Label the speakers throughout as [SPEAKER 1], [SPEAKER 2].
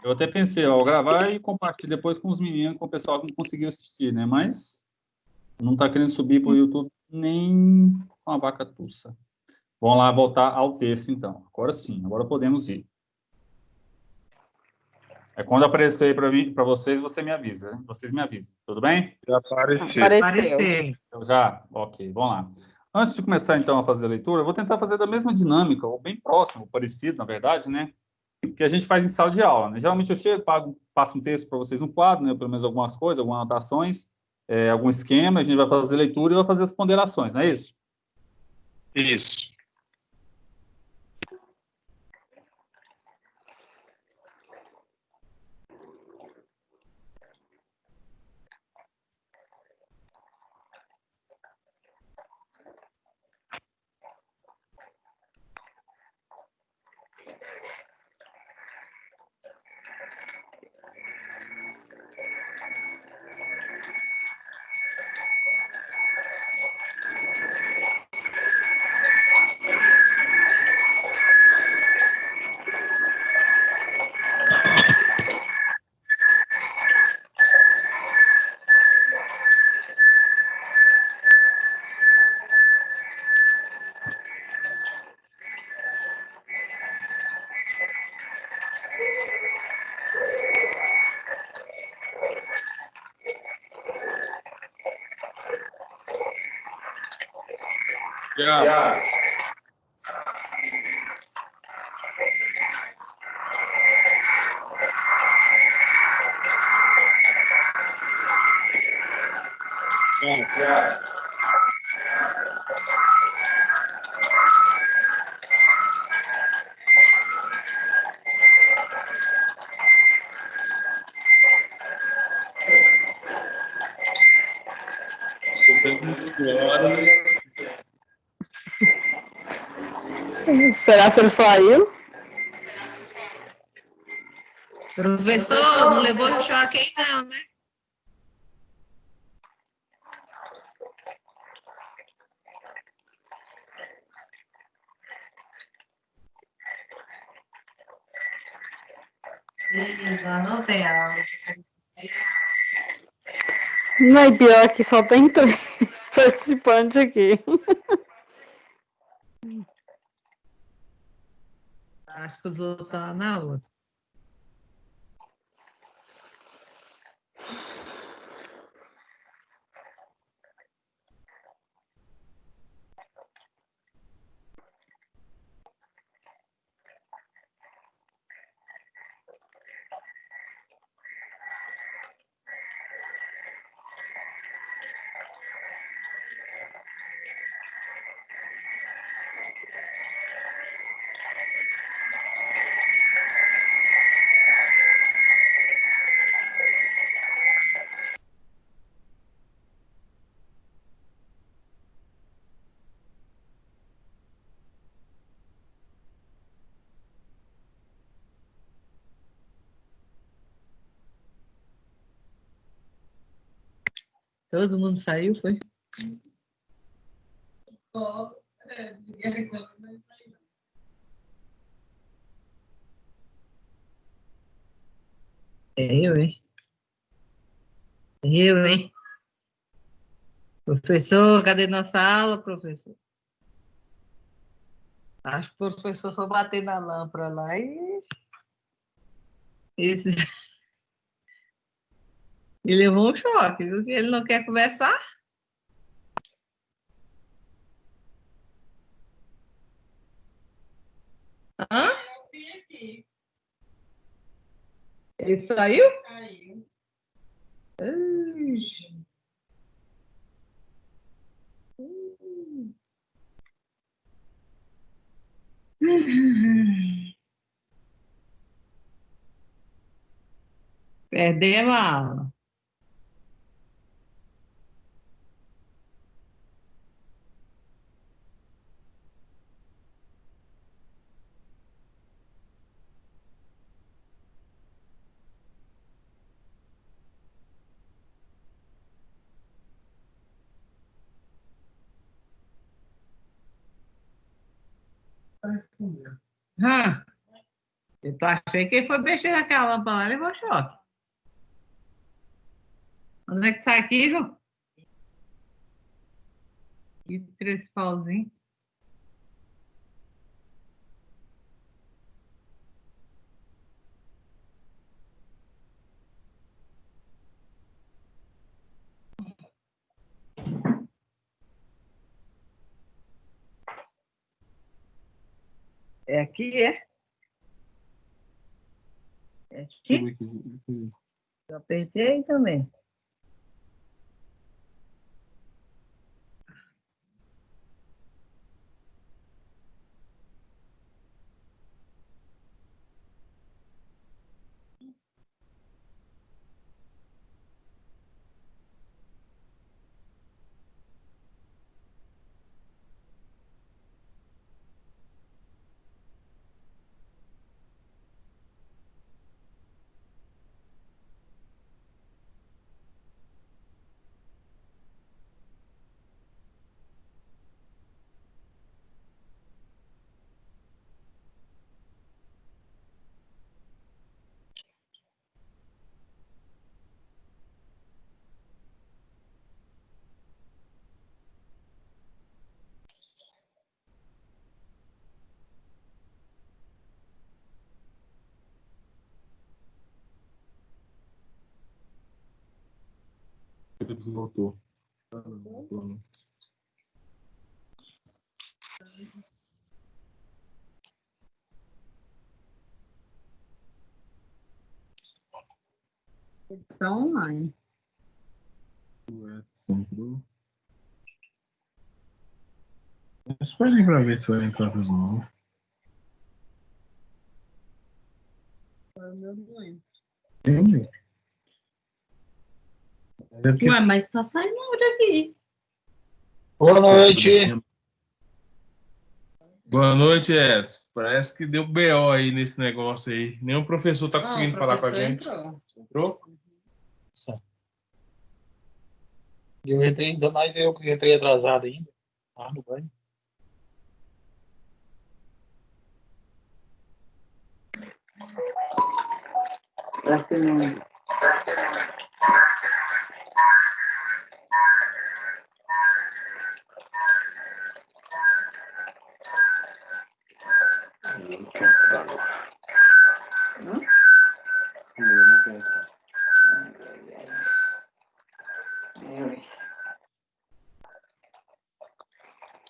[SPEAKER 1] Eu até pensei, ó, gravar e compartilhar depois com os meninos, com o pessoal que não conseguiu assistir, né? Mas não está querendo subir para o YouTube nem com a vaca tussa. Vamos lá voltar ao texto, então. Agora sim, agora podemos ir. É quando aparecer aí para mim, para vocês, você me avisa, né? Vocês me avisam, tudo bem?
[SPEAKER 2] Já apareceu.
[SPEAKER 3] Apareceu.
[SPEAKER 1] Eu já? Ok, vamos lá. Antes de começar, então, a fazer a leitura, eu vou tentar fazer da mesma dinâmica, ou bem próximo, parecido, na verdade, né? Que a gente faz em sala de aula, né? Geralmente eu chego, passo um texto para vocês no quadro, né? Pelo menos algumas coisas, algumas anotações, algum esquema, a gente vai fazer a leitura e vai fazer as ponderações, não é isso?
[SPEAKER 2] Isso.
[SPEAKER 1] Já.
[SPEAKER 3] Será que ele saiu?
[SPEAKER 4] Professor, não levou no choque aí não, né? Lá não tem aula.
[SPEAKER 3] Não é pior que só tem 3 participantes aqui.
[SPEAKER 4] Acho que os outros estão lá na outra. Todo mundo saiu, foi? Eu, hein? Eu, hein? Professor, cadê nossa aula, professor? Acho que o professor foi bater na lâmpada lá e... Esse... E levou um choque, viu? Que ele não quer conversar. Hã? Ele saiu? Saiu. Perdemos a aula. Hã? Eu achei que ele foi mexer naquela lâmpada lá e levou choque. Onde é que sai aqui, João? E três pauzinhos. É aqui, é? É aqui? Eu apertei também.
[SPEAKER 5] Voltou.
[SPEAKER 4] Está online.
[SPEAKER 5] Espere pra ver se vai entrar de novo. Entendi. É porque
[SPEAKER 4] Ué, mas está saindo daqui.
[SPEAKER 2] Boa noite.
[SPEAKER 5] Boa noite, Edson. Parece que deu BO aí nesse negócio aí. Nenhum professor tá conseguindo falar com a gente. Entrou?
[SPEAKER 2] Eu entrei, ainda mais eu que entrei atrasado ainda. Ah, não vai.
[SPEAKER 3] Será que não?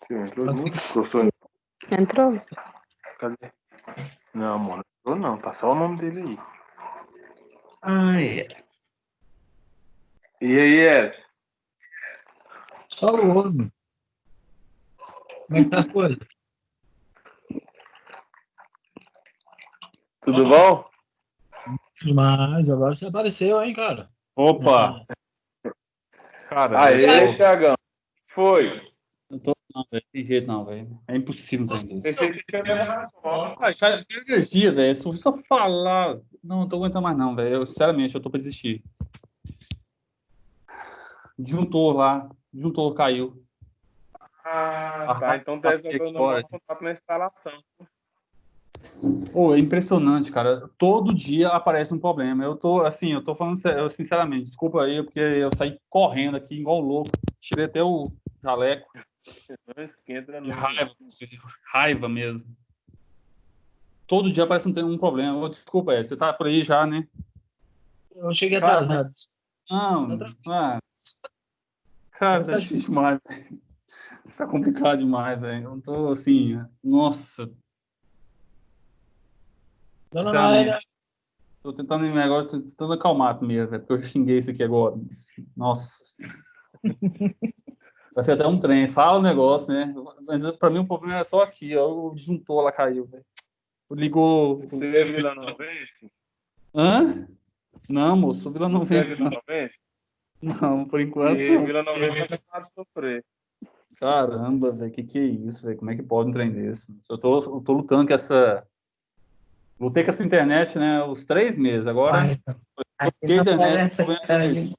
[SPEAKER 5] Sim, entrou junto. Professor,
[SPEAKER 3] Entrou?
[SPEAKER 5] cadê? Não, amor, não entrou não. Tá só o nome dele aí. Ai. E aí, Edson?
[SPEAKER 2] Só o homem. Como é que tá as coisas?
[SPEAKER 5] Tudo bom?
[SPEAKER 2] Mas agora você apareceu, hein, cara?
[SPEAKER 1] Opa! Cara,
[SPEAKER 5] Aê, Thiagão. Foi.
[SPEAKER 1] não tô, não, velho. Tem jeito não, velho. É impossível não entender isso.
[SPEAKER 5] Pensei que você tinha errado.
[SPEAKER 1] Ai, cara, que energia, velho. Só falar. Não tô aguentando mais, não, velho. Sinceramente, eu tô pra desistir. Juntou lá. Juntou, caiu.
[SPEAKER 5] Ah, tá. Então tá resolvendo o nosso contato na instalação.
[SPEAKER 1] Pô, é impressionante, cara. Todo dia aparece um problema. Eu tô falando sinceramente. Desculpa aí, porque eu saí correndo aqui igual louco. Tirei até o jaleco.
[SPEAKER 5] Não esquenta,
[SPEAKER 1] De
[SPEAKER 5] não.
[SPEAKER 1] raiva mesmo. Todo dia aparece um problema. Desculpa, você tá por aí já, né?
[SPEAKER 2] Eu cheguei
[SPEAKER 1] Cara,
[SPEAKER 2] atrasado.
[SPEAKER 1] Não, cara, tá difícil demais. Tá complicado demais, velho. Eu tô assim, nossa,
[SPEAKER 2] Não,
[SPEAKER 1] sinceramente. Tô tentando agora, tô tentando acalmar primeiro, velho, porque eu xinguei isso aqui agora. Nossa. Vai ser até um trem. Fala o negócio, né? Mas pra mim o problema era só aqui, ó. O disjuntor lá caiu, velho. Ligou.
[SPEAKER 5] Você é vilanovense?
[SPEAKER 1] Hã? Não, moço, Vila
[SPEAKER 5] Você é
[SPEAKER 1] Novense.
[SPEAKER 5] vilanovense?
[SPEAKER 1] Não, por enquanto.
[SPEAKER 5] E vilanovense é capaz de sofrer.
[SPEAKER 1] Caramba, velho, que é isso, velho? Como é que pode um trem desse? Eu tô lutando com essa. Lutei com essa internet, né? Os 3 meses. Agora, bloqueei a internet.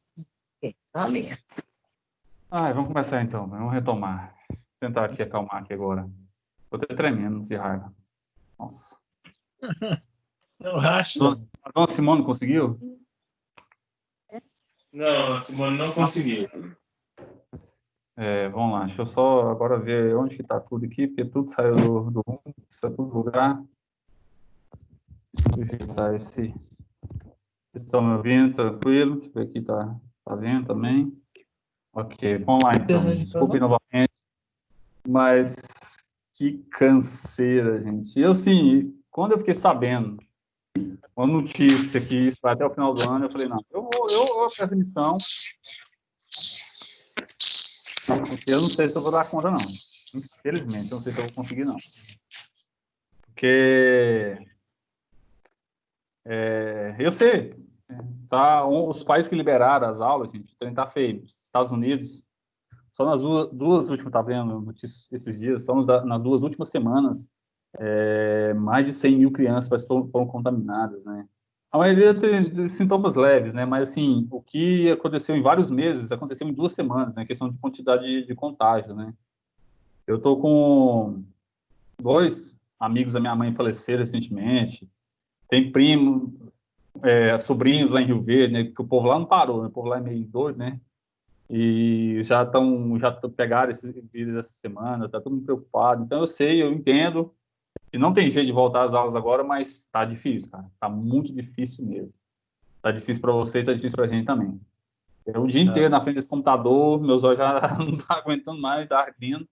[SPEAKER 1] Ai, vamos começar então, vamos retomar. Tentar aqui acalmar aqui agora. Tô até tremendo de raiva. Nossa.
[SPEAKER 2] Eu acho.
[SPEAKER 1] A dona Simone conseguiu?
[SPEAKER 5] Não, a Simone não conseguiu.
[SPEAKER 1] Vamos lá, deixa eu só agora ver onde que tá tudo aqui, porque tudo saiu do rumo, está tudo no lugar. Deixa eu ajeitar esse. Vocês estão me ouvindo tranquilo? Deixa eu ver aqui, tá vendo também? Ok, vamos lá então. Desculpe novamente, mas que canseira, gente. Eu, assim, quando eu fiquei sabendo uma notícia que isso vai até o final do ano, eu falei, não, eu vou para essa missão, porque eu não sei se eu vou dar conta, não. Infelizmente, eu não sei se eu vou conseguir, não. Porque eu sei, tá, os países que liberaram as aulas, gente, o trem tá feio. Estados Unidos, só nas duas últimas, tá vendo notícias esses dias, só nas 2 últimas semanas, mais de 100 mil crianças foram contaminadas, né? A maioria tem sintomas leves, né? Mas, assim, o que aconteceu em vários meses, aconteceu em 2 semanas, né? Questão de quantidade de contágio, né? Eu tô com 2 amigos da minha mãe faleceram recentemente, tem sobrinhos lá em Rio Verde, né? Que o povo lá não parou, né? O povo lá é meio doido, né? E já pegaram esse vírus essa semana, tá todo mundo preocupado. Então, eu entendo, e não tem jeito de voltar às aulas agora, mas tá difícil, cara. Tá muito difícil mesmo. Tá difícil para vocês, tá difícil pra gente também. Eu o dia inteiro na frente desse computador, meus olhos já não tá aguentando mais, tá ardendo,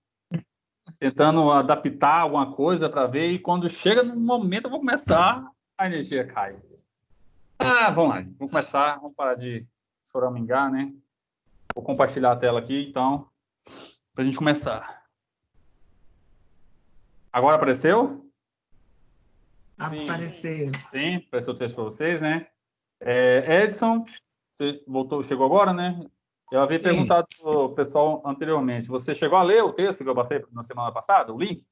[SPEAKER 1] tentando adaptar alguma coisa para ver, e quando chega no momento eu vou começar, a energia cai. Vamos lá, vamos começar, vamos parar de choramingar, né? Vou compartilhar a tela aqui, então, pra gente começar. Agora apareceu?
[SPEAKER 4] Apareceu.
[SPEAKER 1] Sim, apareceu o texto para vocês, né? Edson, você chegou agora, né? Eu havia perguntado para o pessoal anteriormente. Você chegou a ler o texto que eu passei na semana passada, o link?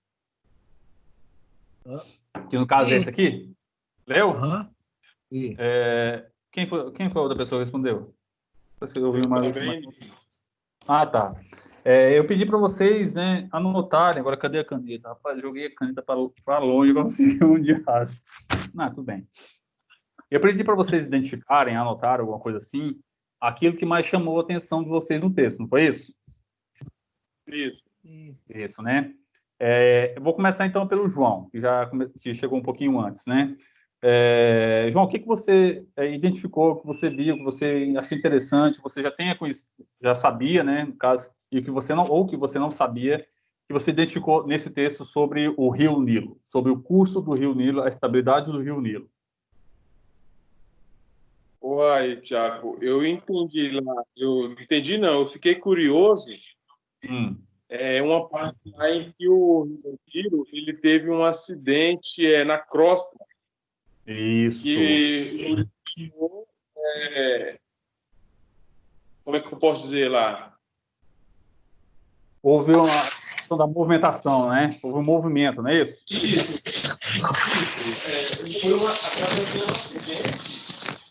[SPEAKER 1] Que no caso é esse aqui? Leu? Quem foi a outra pessoa que respondeu? Eu vi uma última. Tá. Eu pedi para vocês, né, anotarem. Agora, cadê a caneta? Rapaz, joguei a caneta para longe, não sei onde acho. Tudo bem. Eu pedi para vocês identificarem, anotarem alguma coisa assim, aquilo que mais chamou a atenção de vocês no texto, não foi isso? Isso, né? Eu vou começar então pelo João, que chegou um pouquinho antes, né? João, o que você identificou, que você viu, que você achou interessante, você já sabia, né, no caso, e que você não sabia, que você identificou nesse texto sobre o Rio Nilo, sobre o curso do Rio Nilo, a estabilidade do Rio Nilo?
[SPEAKER 5] Uai, Tiago, eu entendi lá. Eu entendi, não, eu fiquei curioso. Uma parte lá em que o Rio ele teve um acidente na crosta.
[SPEAKER 1] Isso.
[SPEAKER 5] Que como é que eu posso dizer lá?
[SPEAKER 1] Houve uma questão da movimentação, né? Houve um movimento, não é isso?
[SPEAKER 5] Isso. Foi um acidente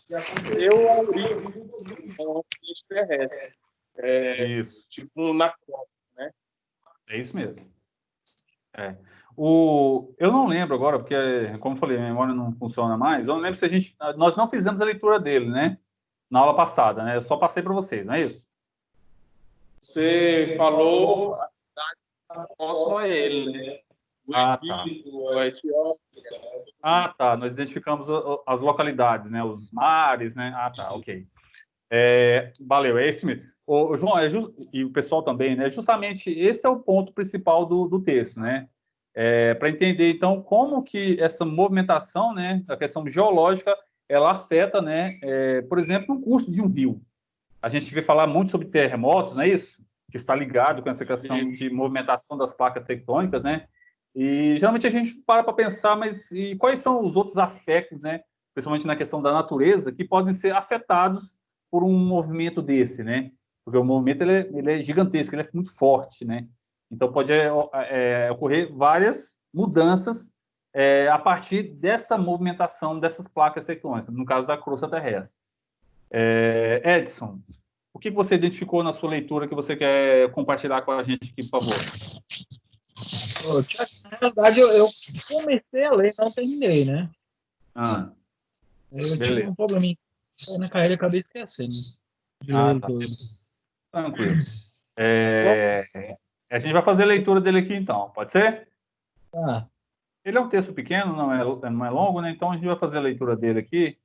[SPEAKER 5] que aconteceu a origem do acidente terrestre.
[SPEAKER 1] Isso.
[SPEAKER 5] Tipo na crosta, né?
[SPEAKER 1] É isso mesmo. Eu não lembro agora, porque, como eu falei, a memória não funciona mais. Eu não lembro se nós não fizemos a leitura dele, né? Na aula passada, né? Eu só passei para vocês, não é isso?
[SPEAKER 5] Você falou a cidade próxima a ele, né?
[SPEAKER 1] Tá.
[SPEAKER 5] A Etiópia.
[SPEAKER 1] Tá. Nós identificamos as localidades, né? Os mares, né? Tá, ok. Valeu, é isso mesmo. João, e o pessoal também, né? Justamente esse é o ponto principal do texto, né? Para entender, então, como que essa movimentação, né? A questão geológica, ela afeta, né? Por exemplo, o curso de um rio. A gente vê falar muito sobre terremotos, não é isso? Que está ligado com essa questão de movimentação das placas tectônicas, né? E geralmente a gente para pensar, mas e quais são os outros aspectos, né? Principalmente na questão da natureza, que podem ser afetados por um movimento desse, né? Porque o movimento ele é gigantesco, ele é muito forte, né? Então pode ocorrer várias mudanças a partir dessa movimentação dessas placas tectônicas, no caso da crosta terrestre. Edson, o que você identificou na sua leitura que você quer compartilhar com a gente aqui, por favor?
[SPEAKER 2] Na verdade, eu comecei a ler, não terminei, né?
[SPEAKER 1] Ah,
[SPEAKER 2] Eu tive
[SPEAKER 1] beleza.
[SPEAKER 2] um probleminha na carreira, acabei esquecendo.
[SPEAKER 1] Ah, tá. Tranquilo. A gente vai fazer a leitura dele aqui, então. Pode ser?
[SPEAKER 2] Ah,
[SPEAKER 1] Ele é um texto pequeno, não é longo, né? Então a gente vai fazer a leitura dele aqui.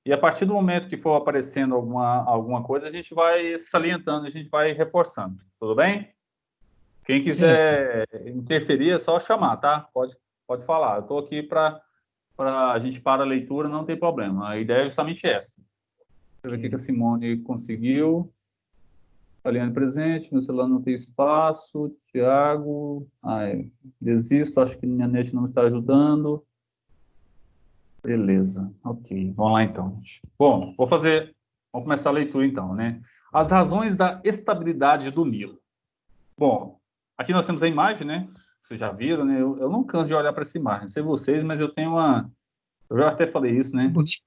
[SPEAKER 1] E a partir do momento que for aparecendo alguma coisa, a gente vai salientando, a gente vai reforçando. Tudo bem? Quem
[SPEAKER 2] sim.
[SPEAKER 1] quiser interferir é só chamar, tá? Pode falar. Eu estou aqui para a gente parar a leitura, não tem problema. A ideia é justamente essa. Deixa eu ver o que a Simone conseguiu. Aliane presente, meu celular não tem espaço. Tiago, desisto, acho que minha net não está ajudando. Beleza, ok. Vamos lá então, gente. Bom, vamos começar a leitura então, né? As razões da estabilidade do Nilo. Bom, aqui nós temos a imagem, né? Vocês já viram, né? Eu não canso de olhar para essa imagem, não sei vocês, mas eu tenho uma... Eu já até falei isso, né?
[SPEAKER 2] Bonito.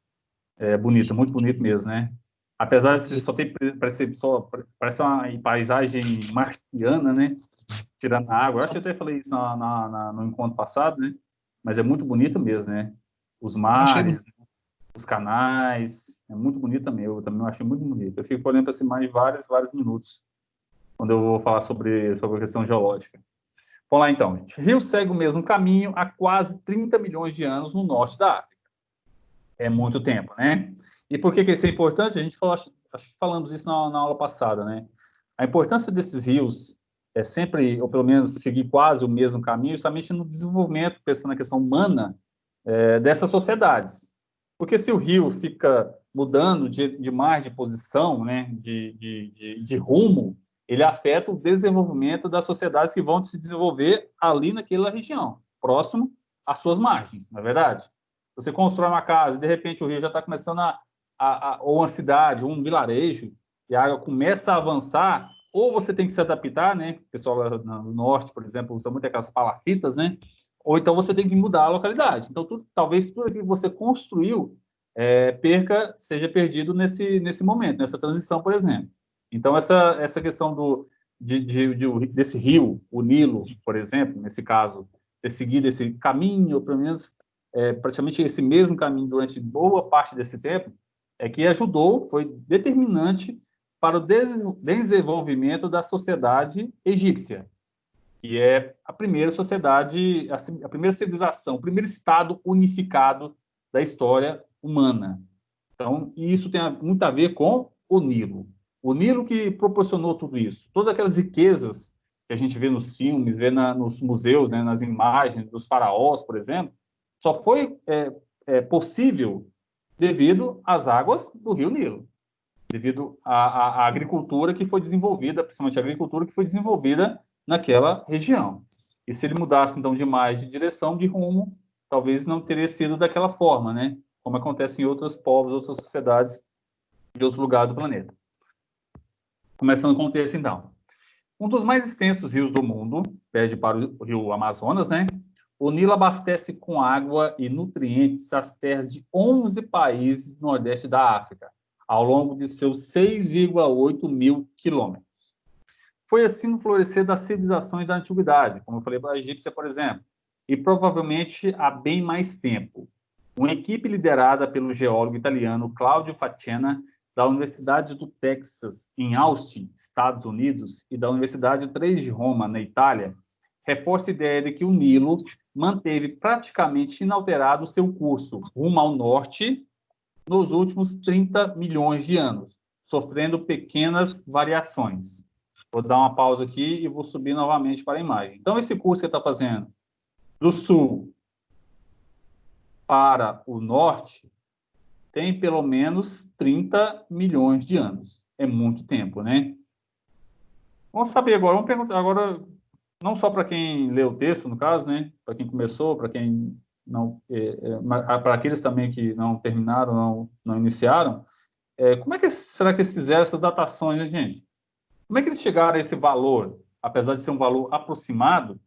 [SPEAKER 1] É bonito, muito bonito mesmo, né? Apesar de só ter... Parece uma paisagem marciana, né? Tirando a água. Eu acho que eu até falei isso no encontro passado, né? Mas é muito bonito mesmo, né? Os
[SPEAKER 2] Achei bonito.
[SPEAKER 1] mares, os canais, é muito bonito também. Eu também achei muito bonito. Eu fico olhando para essa imagem vários minutos, quando eu vou falar sobre a questão geológica. Vamos lá, então, gente. O rio segue o mesmo caminho há quase 30 milhões de anos no norte da África. É muito tempo, né? E por que isso é importante? A gente falou, acho que falamos isso na aula passada, né? A importância desses rios é sempre, ou pelo menos seguir quase o mesmo caminho, justamente no desenvolvimento, pensando na questão humana, dessas sociedades. Porque se o rio fica mudando de mais de posição, né, de rumo, ele afeta o desenvolvimento das sociedades que vão se desenvolver ali naquela região, próximo às suas margens, não é verdade? Você constrói uma casa e, de repente, o rio já está começando ou uma cidade, ou um vilarejo, e a água começa a avançar, ou você tem que se adaptar, né? O pessoal no norte, por exemplo, usa muito aquelas palafitas, né? Ou então você tem que mudar a localidade. Então, talvez tudo aquilo que você construiu seja perdido nesse momento, nessa transição, por exemplo. Então, essa questão desse rio, o Nilo, por exemplo, nesse caso, ter seguido esse caminho, ou pelo menos praticamente esse mesmo caminho durante boa parte desse tempo, que ajudou, foi determinante para o desenvolvimento da sociedade egípcia, que é a primeira sociedade, a primeira civilização, o primeiro estado unificado da história humana. Então, isso tem muito a ver com o Nilo. O Nilo que proporcionou tudo isso. Todas aquelas riquezas que a gente vê nos filmes, vê nos museus, né, nas imagens dos faraós, por exemplo, só foi possível devido às águas do rio Nilo, devido à agricultura que foi desenvolvida, principalmente a agricultura que foi desenvolvida naquela região. E se ele mudasse, então, demais de direção, de rumo, talvez não teria sido daquela forma, né? Como acontece em outros povos, outras sociedades de outros lugares do planeta. Começando com o texto, então. Um dos mais extensos rios do mundo, perde para o rio Amazonas, né? O Nilo abastece com água e nutrientes as terras de 11 países do nordeste da África, ao longo de seus 6,8 mil quilômetros. Foi assim no florescer das civilizações da antiguidade, como eu falei para a egípcia, por exemplo, e provavelmente há bem mais tempo. Uma equipe liderada pelo geólogo italiano Claudio Facena, da Universidade do Texas, em Austin, Estados Unidos, e da Universidade 3 de Roma, na Itália, reforça a ideia de que o Nilo manteve praticamente inalterado seu curso rumo ao norte nos últimos 30 milhões de anos, sofrendo pequenas variações. Vou dar uma pausa aqui e vou subir novamente para a imagem. Então, esse curso que está fazendo do sul para o norte tem pelo menos 30 milhões de anos. É muito tempo, né? Vamos saber agora, vamos perguntar agora, não só para quem leu o texto, no caso, né? Para quem começou, para quem não, para aqueles também que não terminaram, não iniciaram, como é que será que eles fizeram essas datações, né, gente? Como é que eles chegaram a esse valor, apesar de ser um valor aproximado,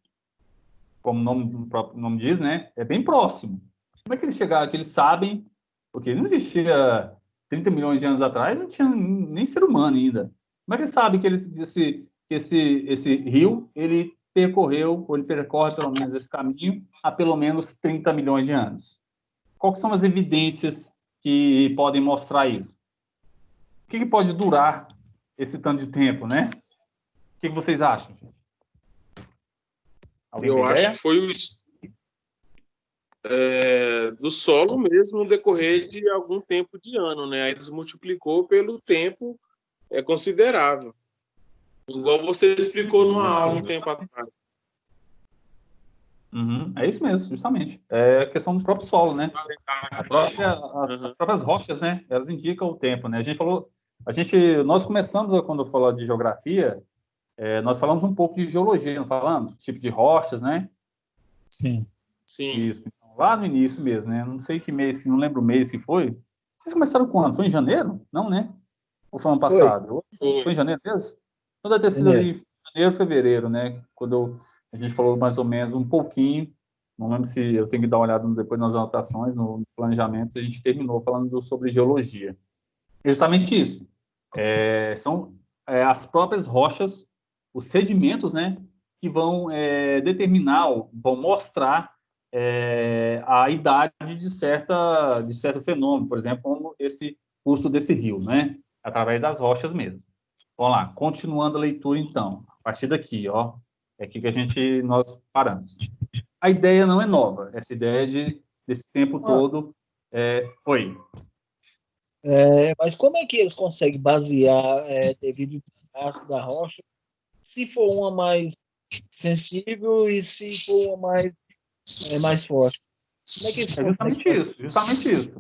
[SPEAKER 1] como o próprio nome diz, né? É bem próximo. Como é que eles chegaram, que eles sabem, porque não existia 30 milhões de anos atrás, não tinha nem ser humano ainda. Como é que eles sabem que esse rio, ele percorreu, ou ele percorre pelo menos esse caminho, há pelo menos 30 milhões de anos? Quais são as evidências que podem mostrar isso? O que pode durar esse tanto de tempo, né? O que vocês acham, gente? Alguém tem
[SPEAKER 5] Eu acho
[SPEAKER 1] ideia?
[SPEAKER 5] que foi do solo mesmo no decorrer de algum tempo de ano, né? Aí eles multiplicou pelo tempo considerável. Igual você explicou numa aula um tempo atrás.
[SPEAKER 1] Uhum, é isso mesmo, justamente. É questão do próprio solo, né? As próprias rochas, né? Elas indicam o tempo, né? Nós começamos, quando falou de geografia, nós falamos um pouco de geologia, não falamos? Tipo de rochas, né?
[SPEAKER 2] Sim.
[SPEAKER 5] Sim.
[SPEAKER 1] Isso. Então, lá no início mesmo, né? Não sei que mês, não lembro o mês que foi. Vocês começaram quando? Foi em janeiro? Não, né? Ou foi ano passado? Foi em janeiro mesmo? Então deve ter sido ali em janeiro, fevereiro, né? Quando a gente falou mais ou menos um pouquinho. Não lembro se eu tenho que dar uma olhada depois nas anotações, no planejamento, a gente terminou falando sobre geologia. É justamente isso. São as próprias rochas, os sedimentos, né? Que vão determinar, vão mostrar a idade de certo fenômeno, por exemplo, como esse curso desse rio, né? Através das rochas mesmo. Vamos lá, continuando a leitura, então. A partir daqui, ó, é aqui que nós paramos. A ideia não é nova, essa ideia desse tempo todo. Oi.
[SPEAKER 2] Mas como é que eles conseguem basear devido ao traço da rocha, se for uma mais sensível e se for uma mais forte? Como é que eles conseguem?
[SPEAKER 1] Justamente isso.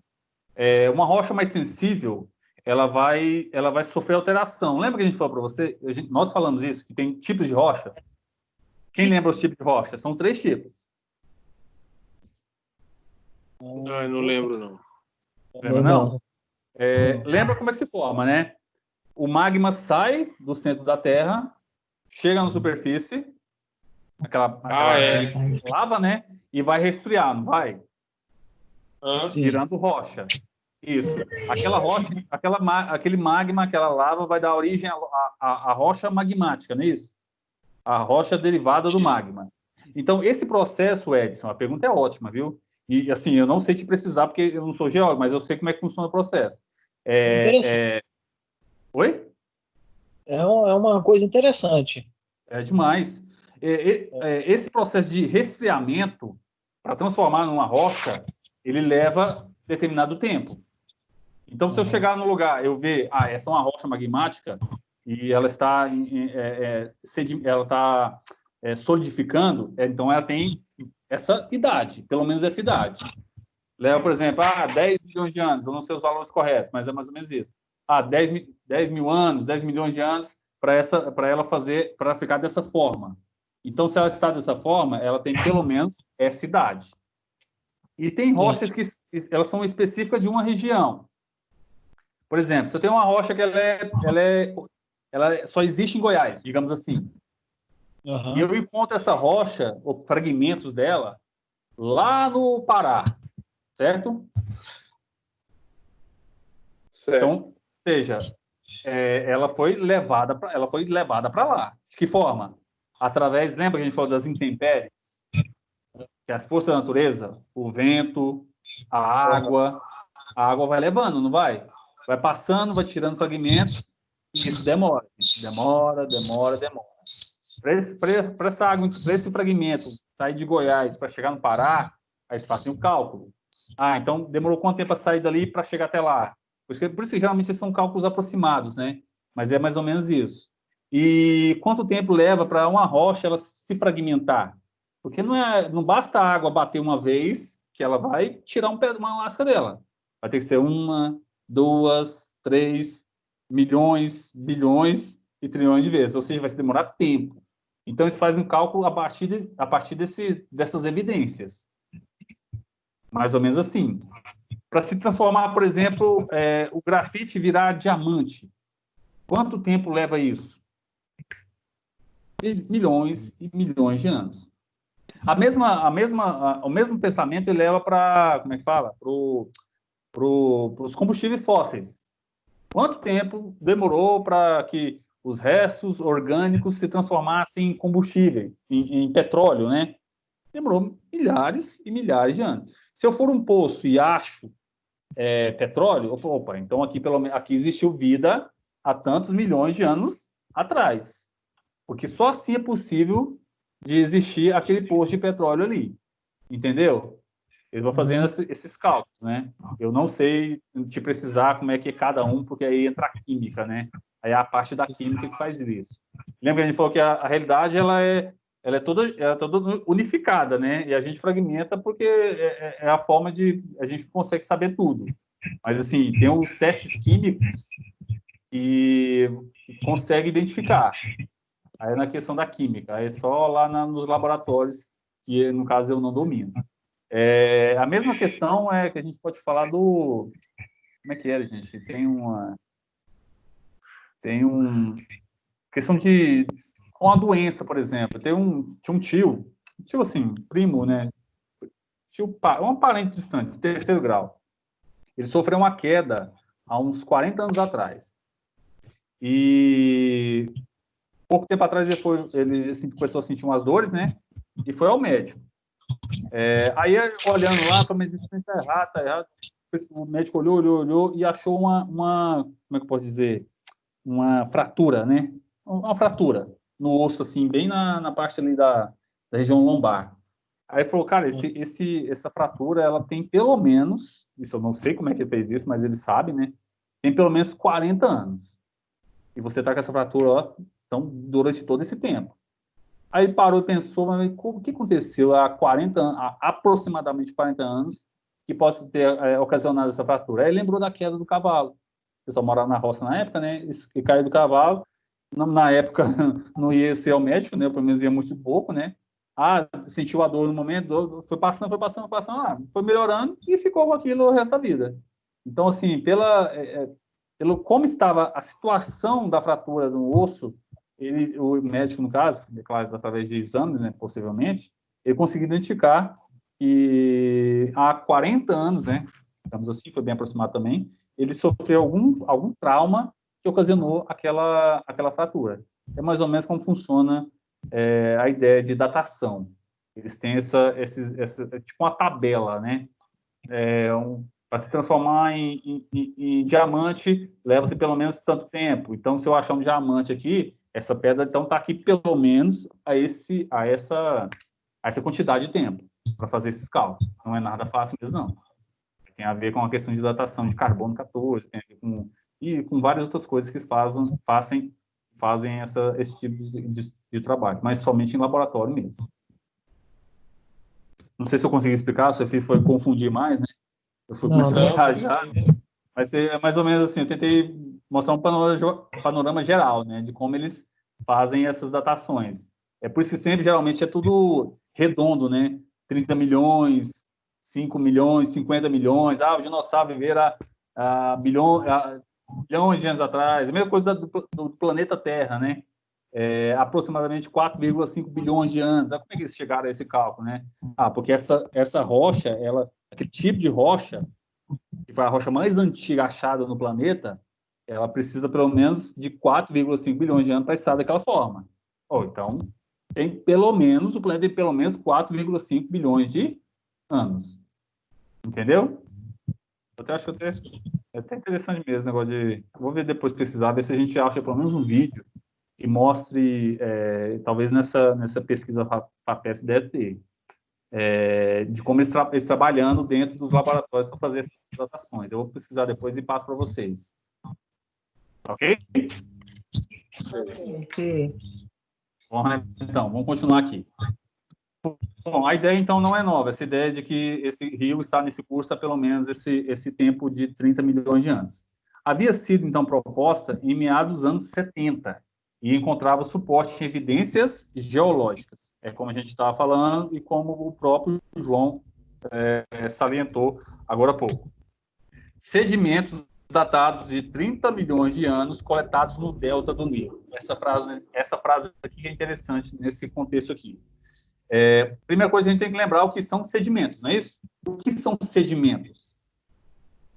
[SPEAKER 1] Uma rocha mais sensível, ela vai sofrer alteração. Lembra que a gente falou para você? Nós falamos isso, que tem tipos de rocha. Quem lembra os tipos de rocha? São 3 tipos.
[SPEAKER 5] Não lembro, não.
[SPEAKER 1] Lembra, não? Lembra como é que se forma, né? O magma sai do centro da Terra, chega na superfície, aquela lava, né? E vai resfriar, não vai? Virando rocha. Isso. Aquela rocha, aquele magma, aquela lava vai dar origem à rocha magmática, não é isso? A rocha derivada do magma. Então, esse processo, Edson, a pergunta é ótima, viu? E, assim, eu não sei te precisar, porque eu não sou geólogo, mas eu sei como é que funciona o processo. Oi?
[SPEAKER 2] É uma coisa interessante.
[SPEAKER 1] É demais. Esse processo de resfriamento, para transformar numa rocha, ele leva determinado tempo. Então, se eu chegar no lugar, eu ver, essa é uma rocha magmática e ela está solidificando, então ela tem essa idade, pelo menos essa idade. Leva, por exemplo, 10 milhões de anos, eu não sei os valores corretos, mas é mais ou menos isso. 10 mil anos, 10 milhões de anos para ela ficar dessa forma. Então, se ela está dessa forma, ela tem pelo menos essa idade. E tem rochas que elas são específicas de uma região. Por exemplo, se eu tenho uma rocha que ela só existe em Goiás, digamos assim, e eu encontro essa rocha, ou fragmentos dela, lá no Pará, certo? Então, ou seja, ela foi levada para lá. De que forma? Através, lembra que a gente falou das intempéries? Que as forças da natureza, o vento, a água vai levando, não vai? Vai passando, vai tirando fragmentos, e isso demora. Para essa água, para esse fragmento sair de Goiás para chegar no Pará, aí tu faz um cálculo. Então demorou quanto tempo para sair dali para chegar até lá? Por isso que geralmente são cálculos aproximados, né? Mas é mais ou menos isso. E quanto tempo leva para uma rocha ela se fragmentar? Porque não basta a água bater uma vez que ela vai tirar uma lasca dela. Vai ter que ser 1, 2, 3 milhões, bilhões e trilhões de vezes. Ou seja, vai se demorar tempo. Então, eles fazem um cálculo a partir dessas evidências. Mais ou menos assim. Para se transformar, por exemplo, o grafite virar diamante. Quanto tempo leva isso? Milhões e milhões de anos. O mesmo pensamento ele leva para, como é que fala? Para os combustíveis fósseis. Quanto tempo demorou para que os restos orgânicos se transformassem em combustível, em petróleo, né? Demorou milhares e milhares de anos. Se eu for um poço e acho petróleo, eu falo, opa, então aqui existiu vida há tantos milhões de anos atrás. Porque só assim é possível de existir aquele poço de petróleo ali. Entendeu? Eles vão fazendo esses cálculos, né? Eu não sei te precisar como é que é cada um, porque aí entra a química, né? Aí é a parte da química que faz isso. Lembra que a gente falou que a realidade ela é toda unificada, né? E a gente fragmenta porque é a forma de a gente consegue saber tudo. Mas assim, tem os testes químicos que consegue identificar. Aí é na questão da química, aí é só lá nos laboratórios que no caso eu não domino. A mesma questão é que a gente pode falar do... Como é que era, gente? Questão de uma doença, por exemplo. Tinha um tio assim, primo, né? Um parente distante, de 3º grau. Ele sofreu uma queda há uns 40 anos atrás. E pouco tempo atrás ele assim, começou a sentir umas dores, né? E foi ao médico. Aí, olhando lá, falou, mas tá errado. O médico olhou e achou uma como é que eu posso dizer? Uma fratura, né? Uma fratura no osso, assim, bem na parte ali da região lombar. Aí falou, cara, essa fratura, ela tem pelo menos, isso eu não sei como é que ele fez isso, mas ele sabe, né? Tem pelo menos 40 anos. E você tá com essa fratura, ó, então, durante todo esse tempo. Aí parou e pensou, mas o que aconteceu há aproximadamente 40 anos que possa ter ocasionado essa fratura? Aí lembrou da queda do cavalo. O pessoal morava na roça na época, né? E caiu do cavalo. Na época não ia ser ao médico, né? Pelo menos ia muito pouco, né? Sentiu a dor no momento, foi passando, foi melhorando e ficou com aquilo o resto da vida. Então, assim, pelo como estava a situação da fratura no osso, o médico, no caso, claro, através de exames, né, possivelmente, ele conseguiu identificar que há 40 anos, né, digamos assim, foi bem aproximado também, ele sofreu algum trauma que ocasionou aquela fratura. É mais ou menos como funciona a ideia de datação. Eles têm essa tipo uma tabela, né? Para se transformar em diamante, leva-se pelo menos tanto tempo. Então, se eu achar um diamante aqui, essa pedra então está aqui pelo menos a essa quantidade de tempo para fazer esses cálculos. Não é nada fácil mesmo, não. Tem a ver com a questão de datação de carbono 14, tem a ver com várias outras coisas que fazem esse tipo de trabalho, mas somente em laboratório mesmo. Não sei se eu consegui explicar, se eu foi confundir mais, né? Eu fui começando já, mas é mais ou menos assim, eu tentei mostrar um panorama geral, né, de como eles fazem essas datações. É por isso que sempre, geralmente, é tudo redondo, né? 30 milhões, 5 milhões, 50 milhões. O dinossauro viveram bilhões de anos atrás. A mesma coisa do planeta Terra, né? Aproximadamente 4,5 bilhões de anos. Como é que eles chegaram a esse cálculo, né? Porque essa rocha, aquele tipo de rocha, que foi a rocha mais antiga achada no planeta, ela precisa pelo menos de 4,5 bilhões de anos para estar daquela forma. Então, o planeta tem pelo menos 4,5 bilhões de anos. Entendeu? Eu acho até interessante mesmo esse negócio de... Vou ver depois, pesquisar, ver se a gente acha pelo menos um vídeo que mostre, talvez nessa pesquisa FAPESP deve ter, de como eles trabalhando dentro dos laboratórios para fazer essas datações. Eu vou pesquisar depois e passo para vocês. Ok?
[SPEAKER 4] Ok.
[SPEAKER 1] Bom, então, vamos continuar aqui. Bom, a ideia, então, não é nova. Essa ideia de que esse rio está nesse curso há pelo menos esse tempo de 30 milhões de anos. Havia sido, então, proposta em meados dos anos 70 e encontrava suporte em evidências geológicas. É como a gente estava falando e como o próprio João salientou agora há pouco. Sedimentos datados de 30 milhões de anos coletados no delta do Nilo. Essa frase aqui é interessante nesse contexto aqui. Primeira coisa, a gente tem que lembrar o que são sedimentos, não é isso? O que são sedimentos?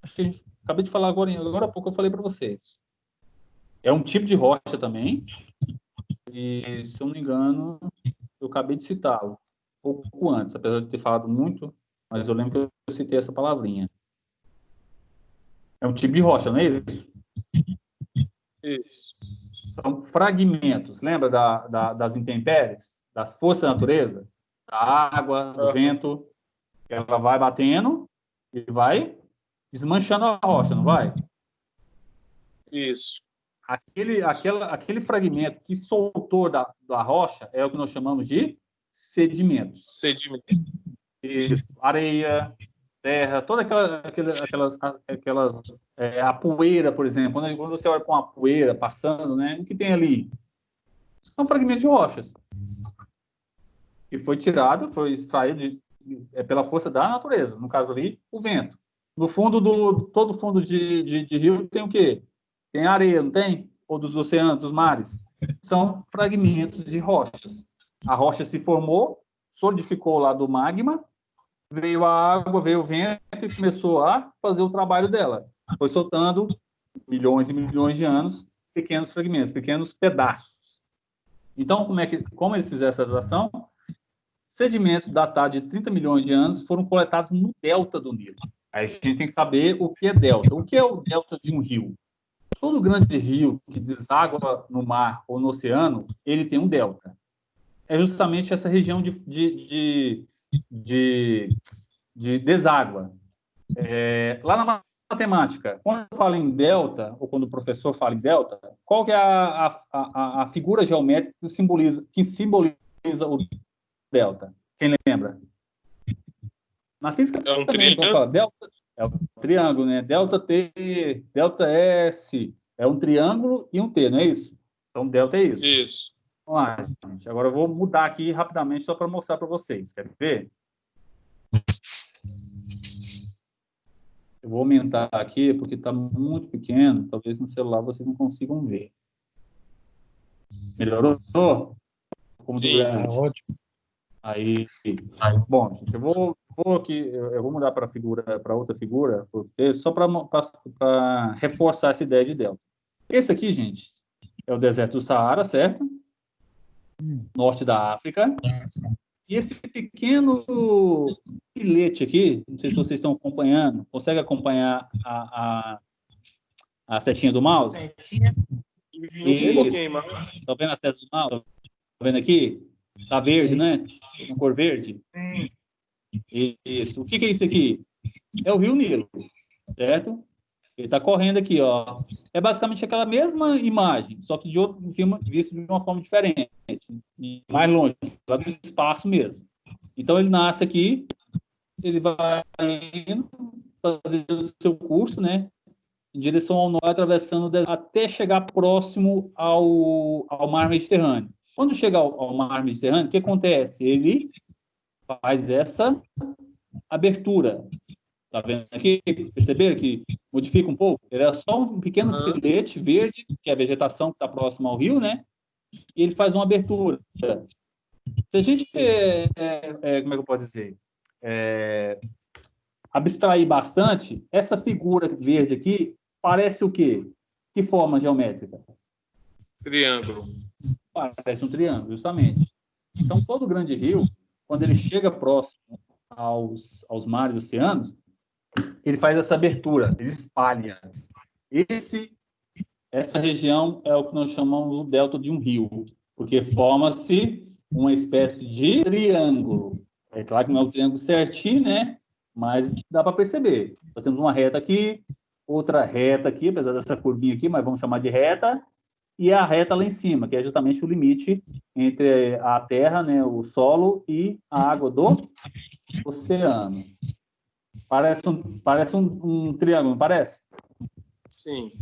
[SPEAKER 1] Acho que acabei de falar agora há pouco, eu falei para vocês. É um tipo de rocha também, e, se eu não me engano, eu acabei de citá-lo. pouco antes, apesar de ter falado muito, mas eu lembro que eu citei essa palavrinha. É um tipo de rocha, não é isso?
[SPEAKER 5] Isso.
[SPEAKER 1] São fragmentos. Lembra das intempéries? Das forças da natureza? Da água, do vento. Ela vai batendo e vai desmanchando a rocha, não vai?
[SPEAKER 5] Isso.
[SPEAKER 1] Aquele fragmento que soltou da rocha é o que nós chamamos de sedimentos.
[SPEAKER 5] Sedimento.
[SPEAKER 1] Isso. Areia, terra, toda a poeira, por exemplo. Quando você olha para uma poeira passando, né? O que tem ali? São fragmentos de rochas. Que foi tirado, foi extraído pela força da natureza. No caso ali, o vento. No fundo todo fundo de rio tem o quê? Tem areia, não tem? Ou dos oceanos, dos mares. São fragmentos de rochas. A rocha se formou, solidificou lá do magma, veio a água, veio o vento e começou a fazer o trabalho dela. Foi soltando milhões e milhões de anos, pequenos fragmentos, pequenos pedaços. Então, como eles fizeram essa datação? Sedimentos datados de 30 milhões de anos foram coletados no delta do Nilo. Aí a gente tem que saber o que é delta. O que é o delta de um rio? Todo grande rio que deságua no mar ou no oceano, ele tem um delta. É justamente essa região de deságua. Lá na matemática, quando eu falo em delta, ou quando o professor fala em delta, qual que é a figura geométrica que simboliza o delta? Quem lembra? Na física
[SPEAKER 5] É um
[SPEAKER 1] também,
[SPEAKER 5] triângulo.
[SPEAKER 1] fala, delta é um triângulo, né? Delta T, delta S, é um triângulo e um T, não é isso? Então, delta é isso.
[SPEAKER 5] Isso.
[SPEAKER 1] Vamos lá, gente. Agora eu vou mudar aqui rapidamente só para mostrar para vocês. Quer ver? Eu vou aumentar aqui porque está muito pequeno. Talvez no celular vocês não consigam ver. Melhorou? Ficou muito grande.
[SPEAKER 2] Ótimo.
[SPEAKER 1] Aí, bom, gente, eu vou mudar para outra figura, só para reforçar essa ideia de delta. Esse aqui, gente, é o deserto do Saara, certo? Norte da África. E esse pequeno filete aqui, não sei se vocês estão acompanhando, consegue acompanhar a setinha do mouse?
[SPEAKER 4] Setinha.
[SPEAKER 1] Está vendo a seta do mouse? Está vendo aqui? Está verde, né? Com cor verde. Isso. O que é isso aqui? É o Rio Nilo, certo? Ele está correndo aqui, ó. É basicamente aquela mesma imagem, só que visto de uma forma diferente, mais longe, lá do espaço mesmo. Então ele nasce aqui, ele vai indo, fazendo o seu curso, né? Em direção ao norte, atravessando o deserto, até chegar próximo ao mar Mediterrâneo. Quando chega ao mar Mediterrâneo, o que acontece? Ele faz essa abertura. Tá vendo aqui? Perceberam que modifica um pouco? Ele é só um pequeno filete verde, que é a vegetação que está próxima ao rio, né? E ele faz uma abertura. Se a gente, como é que eu posso dizer? Abstrair bastante, essa figura verde aqui parece o quê? Que forma geométrica?
[SPEAKER 5] Triângulo.
[SPEAKER 1] Parece um triângulo, justamente. Então, todo grande rio, quando ele chega próximo aos mares e oceanos, ele faz essa abertura, ele espalha. Essa região é o que nós chamamos de delta de um rio, porque forma-se uma espécie de triângulo. É claro que não é o triângulo certinho, né? Mas dá para perceber. Nós temos uma reta aqui, outra reta aqui, apesar dessa curvinha aqui, mas vamos chamar de reta, e a reta lá em cima, que é justamente o limite entre a terra, né, o solo e a água do oceano. Parece um triângulo, não parece?
[SPEAKER 5] Sim.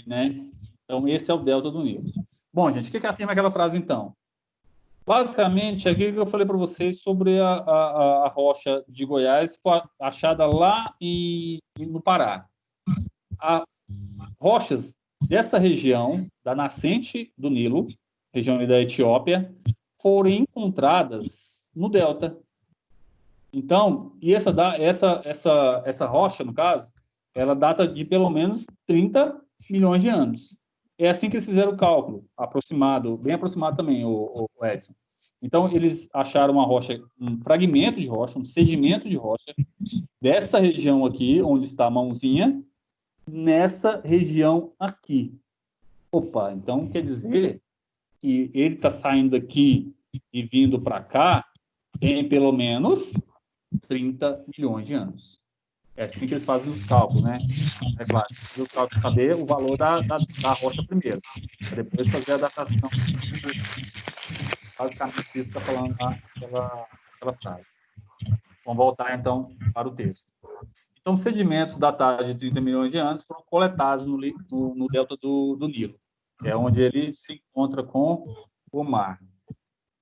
[SPEAKER 1] Né? Então, esse é o delta do Nilo. Bom, gente, o que afirma aquela frase, então? Basicamente, aquilo que eu falei para vocês sobre a rocha de Goiás, foi achada lá no Pará. Rochas dessa região, da nascente do Nilo, região da Etiópia, foram encontradas no delta. Então, e essa rocha, no caso, ela data de pelo menos 30 milhões de anos. É assim que eles fizeram o cálculo, aproximado, bem aproximado também, o Edson. Então, eles acharam uma rocha, um fragmento de rocha, um sedimento de rocha, dessa região aqui, onde está a mãozinha, nessa região aqui. Opa, então quer dizer que ele está saindo daqui e vindo para cá em pelo menos 30 milhões de anos. É assim que eles fazem os cálculos, né? É claro, o cálculo saber o valor da rocha primeiro, para depois fazer a datação. Basicamente, isso que está falando aquela frase. Vamos voltar, então, para o texto. Então, sedimentos datados de 30 milhões de anos foram coletados no delta do Nilo, que é onde ele se encontra com o mar.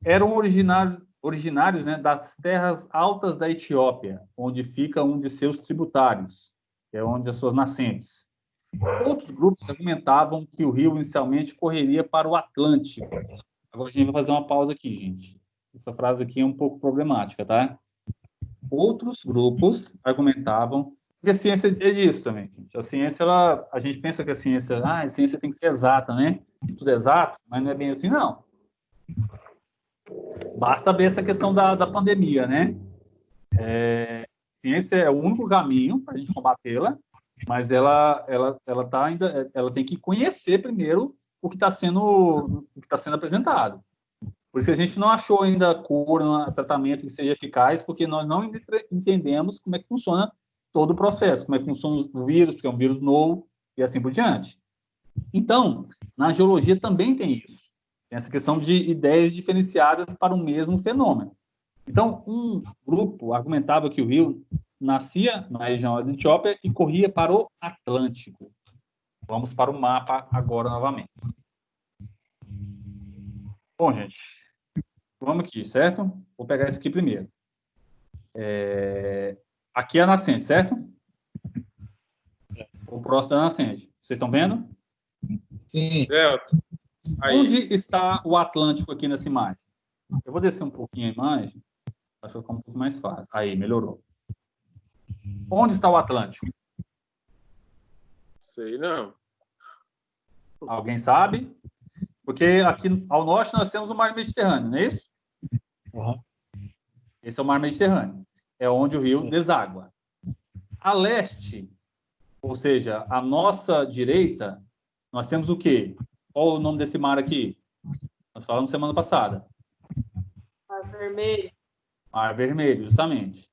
[SPEAKER 1] Eram originários, né, das terras altas da Etiópia, onde fica um de seus tributários, que é onde as suas nascentes. Outros grupos argumentavam que o rio inicialmente correria para o Atlântico. Agora a gente vai fazer uma pausa aqui, gente. Essa frase aqui é um pouco problemática, tá? Outros grupos argumentavam, porque a ciência é disso também, gente. A ciência, a gente pensa que a ciência tem que ser exata, né? Tudo é exato, mas não é bem assim, não. Basta ver essa questão da pandemia, né? Ciência é o único caminho para a gente combatê-la, mas ela tem que conhecer primeiro o que está sendo apresentado. Por isso a gente não achou ainda cura, tratamento que seja eficaz, porque nós não entendemos como é que funciona todo o processo, como é que funciona o vírus, porque é um vírus novo, e assim por diante. Então, na geologia também tem isso. Tem essa questão de ideias diferenciadas para o mesmo fenômeno. Então, um grupo argumentava que o rio nascia na região da Etiópia e corria para o Atlântico. Vamos para o mapa agora novamente. Bom, gente, vamos aqui, certo? Vou pegar esse aqui primeiro. Aqui é a nascente, certo? O próximo da nascente. Vocês estão vendo?
[SPEAKER 2] Sim.
[SPEAKER 1] Onde está o Atlântico aqui nessa imagem? Eu vou descer um pouquinho a imagem, para ficar um pouco mais fácil. Aí, melhorou. Onde está o Atlântico?
[SPEAKER 5] Sei não.
[SPEAKER 1] Alguém sabe? Porque aqui ao norte nós temos o Mar Mediterrâneo, não é isso?
[SPEAKER 2] Uhum.
[SPEAKER 1] Esse é o Mar Mediterrâneo. É onde o rio deságua. A leste, ou seja, à nossa direita, nós temos o quê? Qual o nome desse mar aqui? Nós falamos semana passada.
[SPEAKER 3] Mar Vermelho.
[SPEAKER 1] Mar Vermelho, justamente.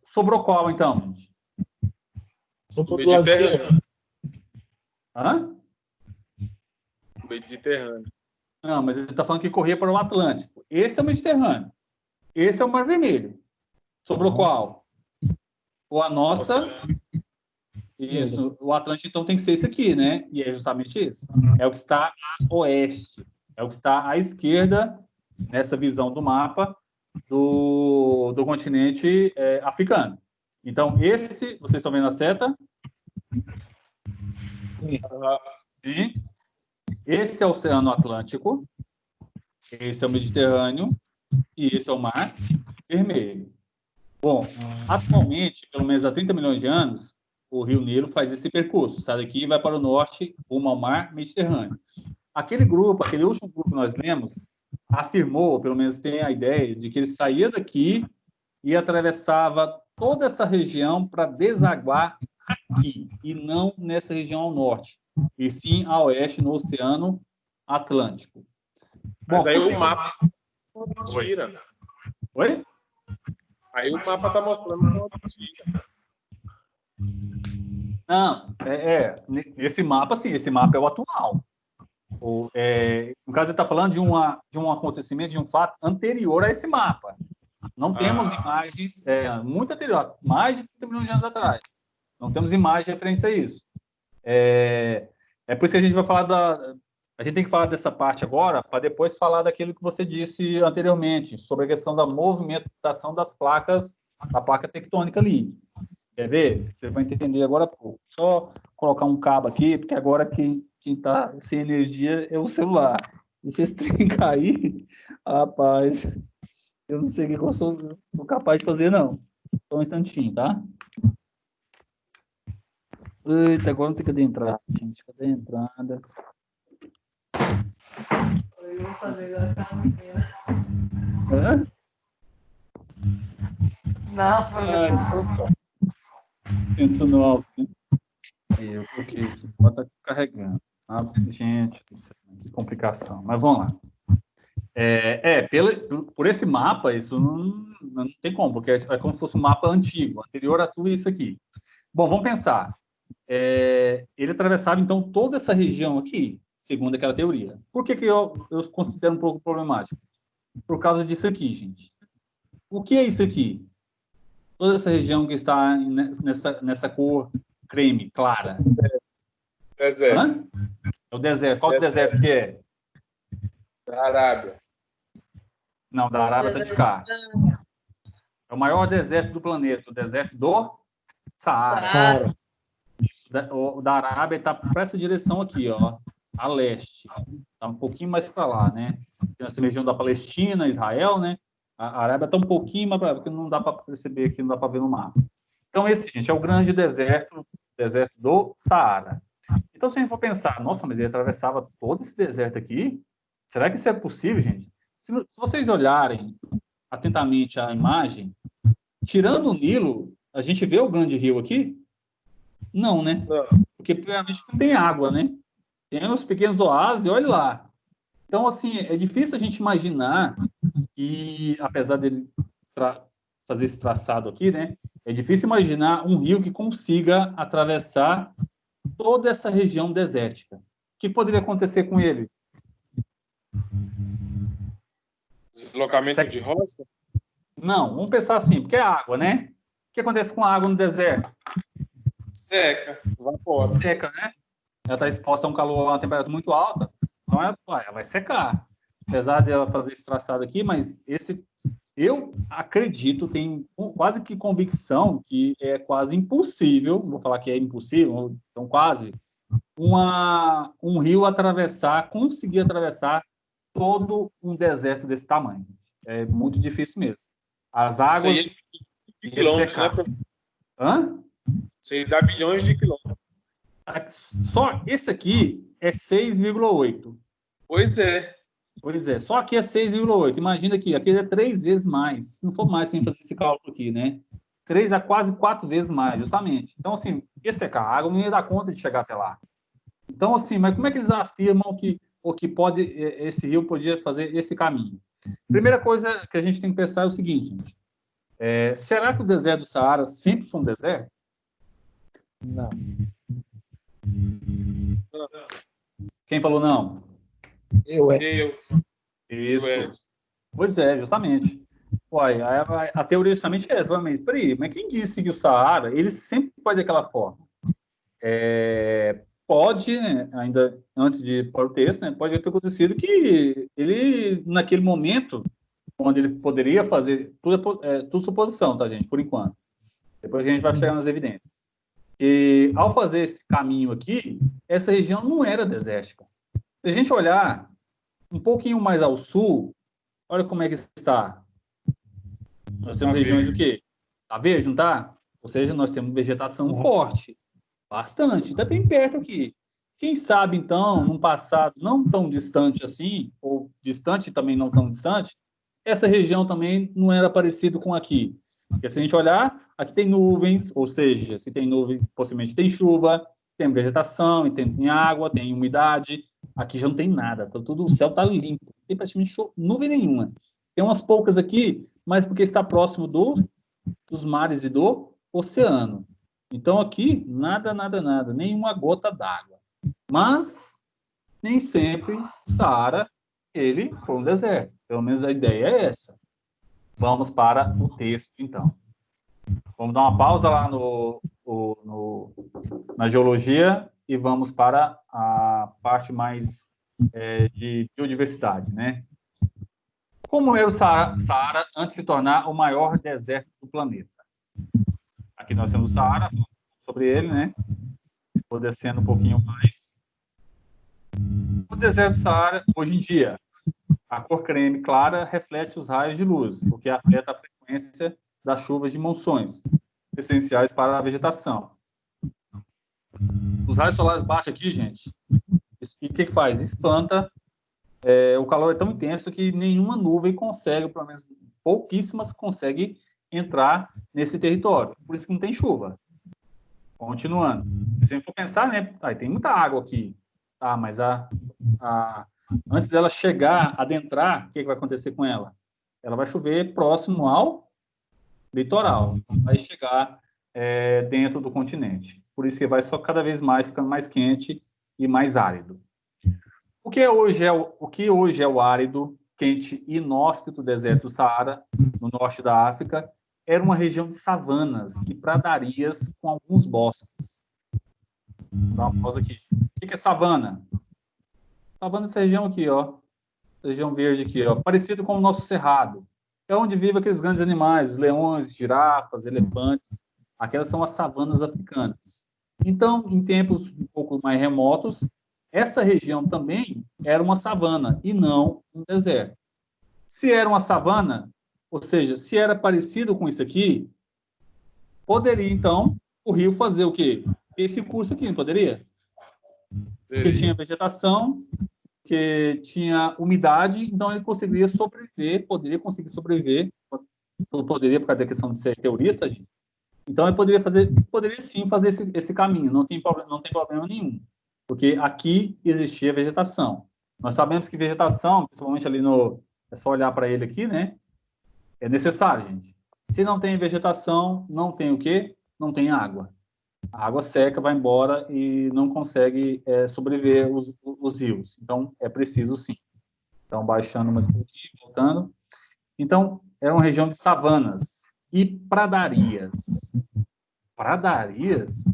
[SPEAKER 1] Sobrou qual, então?
[SPEAKER 2] Sobrou do lado esquerdo.
[SPEAKER 1] Hã?
[SPEAKER 5] Mediterrâneo.
[SPEAKER 1] Não, mas ele está falando que corria para o Atlântico. Esse é o Mediterrâneo. Esse é o Mar Vermelho. Sobrou qual? Ou a nossa... Isso. O Atlântico, então, tem que ser esse aqui, né? E é justamente esse. É o que está a oeste. É o que está à esquerda, nessa visão do mapa, do continente africano. Então, esse... Vocês estão vendo a seta? Sim. Esse é o Oceano Atlântico, esse é o Mediterrâneo e esse é o Mar Vermelho. Bom, atualmente, pelo menos há 30 milhões de anos, o Rio Nilo faz esse percurso, sai daqui e vai para o norte, rumo ao Mar Mediterrâneo. Aquele último grupo que nós lemos, afirmou, pelo menos tem a ideia, de que ele saía daqui e atravessava toda essa região para desaguar aqui, e não nessa região ao norte, e sim a oeste, no Oceano Atlântico.
[SPEAKER 5] Mas aí o mapa tira.
[SPEAKER 1] Oi?
[SPEAKER 5] Aí o mapa está mostrando que tira.
[SPEAKER 1] Não, esse mapa, sim, esse mapa é o atual. No caso, ele está falando de um acontecimento, de um fato anterior a esse mapa. Não temos imagens muito anterior, mais de 30 milhões de anos atrás. Não temos imagem de referência a isso. É por isso que a gente vai falar a gente tem que falar dessa parte agora, para depois falar daquilo que você disse anteriormente, sobre a questão da movimentação das placas, da placa tectônica ali. Quer ver? Você vai entender agora. Só colocar um cabo aqui, porque agora quem está sem energia é o celular. E se esse trem cair, rapaz, eu não sei o que eu sou capaz de fazer, não. Só um instantinho, tá? Eita, agora não tem que adentrar, gente. Cadê a entrada?
[SPEAKER 4] Eu vou fazer agora com a menina.
[SPEAKER 1] Hã?
[SPEAKER 4] Não, professor.
[SPEAKER 1] Pensando alto, né? Eu coloquei aqui, bota carregando. Ah, gente do céu, que complicação. Mas vamos lá. Por esse mapa, isso não tem como, porque é como se fosse um mapa antigo, anterior a tudo isso aqui. Bom, vamos pensar. Ele atravessava, então, toda essa região aqui, segundo aquela teoria. Por que eu considero um pouco problemático? Por causa disso aqui, gente. O que é isso aqui? Toda essa região que está nessa cor creme, clara.
[SPEAKER 5] Deserto.
[SPEAKER 1] Hã? É o deserto. Qual deserto que é?
[SPEAKER 5] Da Arábia.
[SPEAKER 1] Não, da Arábia está de cá. É o maior deserto do planeta, o deserto do Saara. O da Arábia está para essa direção aqui, ó, a leste. Está um pouquinho mais para lá, né? Tem essa região da Palestina, Israel, né? A Arábia está um pouquinho mais para lá, porque não dá para perceber aqui, não dá para ver no mapa. Então, esse, gente, é o grande deserto do Saara. Então, se a gente for pensar, nossa, mas ele atravessava todo esse deserto aqui? Será que isso é possível, gente? Se vocês olharem atentamente a imagem, tirando o Nilo, a gente vê o grande rio aqui? Não, né?
[SPEAKER 5] Não.
[SPEAKER 1] Porque, primeiramente, não tem água, né? Tem os pequenos oásis, olha lá. Então, assim, é difícil a gente imaginar que, apesar dele fazer esse traçado aqui, né? É difícil imaginar um rio que consiga atravessar toda essa região desértica. O que poderia acontecer com ele?
[SPEAKER 5] Deslocamento de rocha?
[SPEAKER 1] Não, vamos pensar assim, porque é água, né? O que acontece com a água no deserto?
[SPEAKER 5] Seca, evapora.
[SPEAKER 1] Seca, né? Ela está exposta a um calor, a uma temperatura muito alta, então ela vai secar. Apesar de ela fazer esse traçado aqui, mas eu acredito, tenho quase que convicção que é quase impossível, vou falar que é impossível, então quase, um rio conseguir atravessar todo um deserto desse tamanho. É muito difícil mesmo. As águas...
[SPEAKER 5] Isso aí é de quilômetros, né?
[SPEAKER 1] Hã?
[SPEAKER 5] Isso aí dá bilhões de quilômetros.
[SPEAKER 1] Só esse aqui é 6,8.
[SPEAKER 5] Pois é.
[SPEAKER 1] Pois é, só aqui é 6,8. Imagina aqui é 3 vezes mais. Se não for mais, sem fazer esse cálculo aqui, né? 3 a quase 4 vezes mais, justamente. Então, assim, ia secar a água, não ia dar conta de chegar até lá. Então, assim, mas como é que eles afirmam que esse rio podia fazer esse caminho? Primeira coisa que a gente tem que pensar é o seguinte, gente. Será que o deserto do Saara sempre foi um deserto?
[SPEAKER 2] Não.
[SPEAKER 1] Quem falou não?
[SPEAKER 5] Eu.
[SPEAKER 1] Isso. Pois é, justamente. Uai, a teoria justamente é essa. Mas peraí, mas quem disse que o Saara, ele sempre foi daquela forma? Pode, né, ainda antes de pôr o texto, né, pode ter acontecido que ele, naquele momento, onde ele poderia fazer, tudo suposição, tá, gente, por enquanto. Depois a gente vai chegar nas evidências. E, ao fazer esse caminho aqui, essa região não era desértica. Se a gente olhar um pouquinho mais ao sul, olha como é que está. Nós temos regiões do quê? Está verde, não está? Ou seja, nós temos vegetação forte. Bastante. Está bem perto aqui. Quem sabe, então, num passado não tão distante assim, ou distante também não tão distante, essa região também não era parecido com aqui. Porque se a gente olhar, aqui tem nuvens, ou seja, se tem nuvem, possivelmente tem chuva, tem vegetação, tem água, tem umidade. Aqui já não tem nada, o céu está limpo, não tem praticamente nuvem nenhuma. Tem umas poucas aqui, mas porque está próximo dos mares e do oceano. Então aqui, nada, nenhuma gota d'água. Mas, nem sempre o Saara, ele foi um deserto. Pelo menos a ideia é essa. Vamos para o texto, então. Vamos dar uma pausa lá na geologia e vamos para a parte mais de biodiversidade, né? Como era o Saara antes de se tornar o maior deserto do planeta? Aqui nós temos o Saara, sobre ele, né? Vou descendo um pouquinho mais. O deserto do Saara, hoje em dia, a cor creme clara reflete os raios de luz, o que afeta a frequência das chuvas de monções, essenciais para a vegetação. Os raios solares baixos aqui, gente, e o que faz? Espanta o calor é tão intenso que nenhuma nuvem consegue, pelo menos pouquíssimas, consegue entrar nesse território. Por isso que não tem chuva. Continuando. Se a gente for pensar, né? Tem muita água aqui. Tá, mas antes dela chegar, adentrar, o que vai acontecer com ela? Ela vai chover próximo ao litoral. Vai chegar dentro do continente. Por isso que vai só cada vez mais ficando mais quente e mais árido. O que hoje é o árido, quente e inóspito deserto do Saara, no norte da África, era uma região de savanas e pradarias com alguns bosques. Vou dar uma pausa aqui. O que é savana? Savana é essa região aqui, ó. Região verde aqui, ó. Parecido com o nosso cerrado. É onde vivem aqueles grandes animais, leões, girafas, elefantes. Aquelas são as savanas africanas. Então, em tempos um pouco mais remotos, essa região também era uma savana e não um deserto. Se era uma savana, ou seja, se era parecido com isso aqui, poderia, então, o rio fazer o quê? Esse curso aqui, não poderia? Porque tinha vegetação, que tinha umidade, então ele conseguiria sobreviver, poderia conseguir sobreviver, poderia, por causa da questão de ser teorista, gente. Então ele poderia sim fazer esse caminho, não tem problema nenhum, porque aqui existia vegetação. Nós sabemos que vegetação, principalmente ali é só olhar para ele aqui, né? É necessário, gente. Se não tem vegetação, não tem o quê? Não tem água. A água seca, vai embora e não consegue sobreviver os rios. Então, é preciso sim. Então, baixando uma aqui, voltando. Então, é uma região de savanas e pradarias. Pradarias?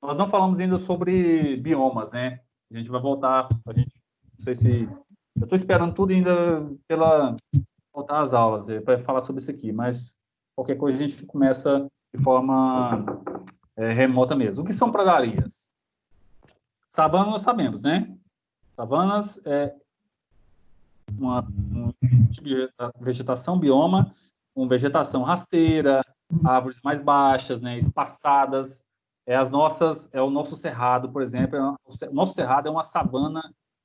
[SPEAKER 1] Nós não falamos ainda sobre biomas, né? A gente vai voltar, não sei se... Eu estou esperando tudo ainda voltar às aulas, para falar sobre isso aqui, mas qualquer coisa a gente começa de forma remota mesmo. O que são pradarias? Savanas nós sabemos, né? Savanas é um tipo de vegetação, bioma, com vegetação rasteira, árvores mais baixas, né, espaçadas. É o nosso cerrado, por exemplo. O nosso cerrado é uma savana,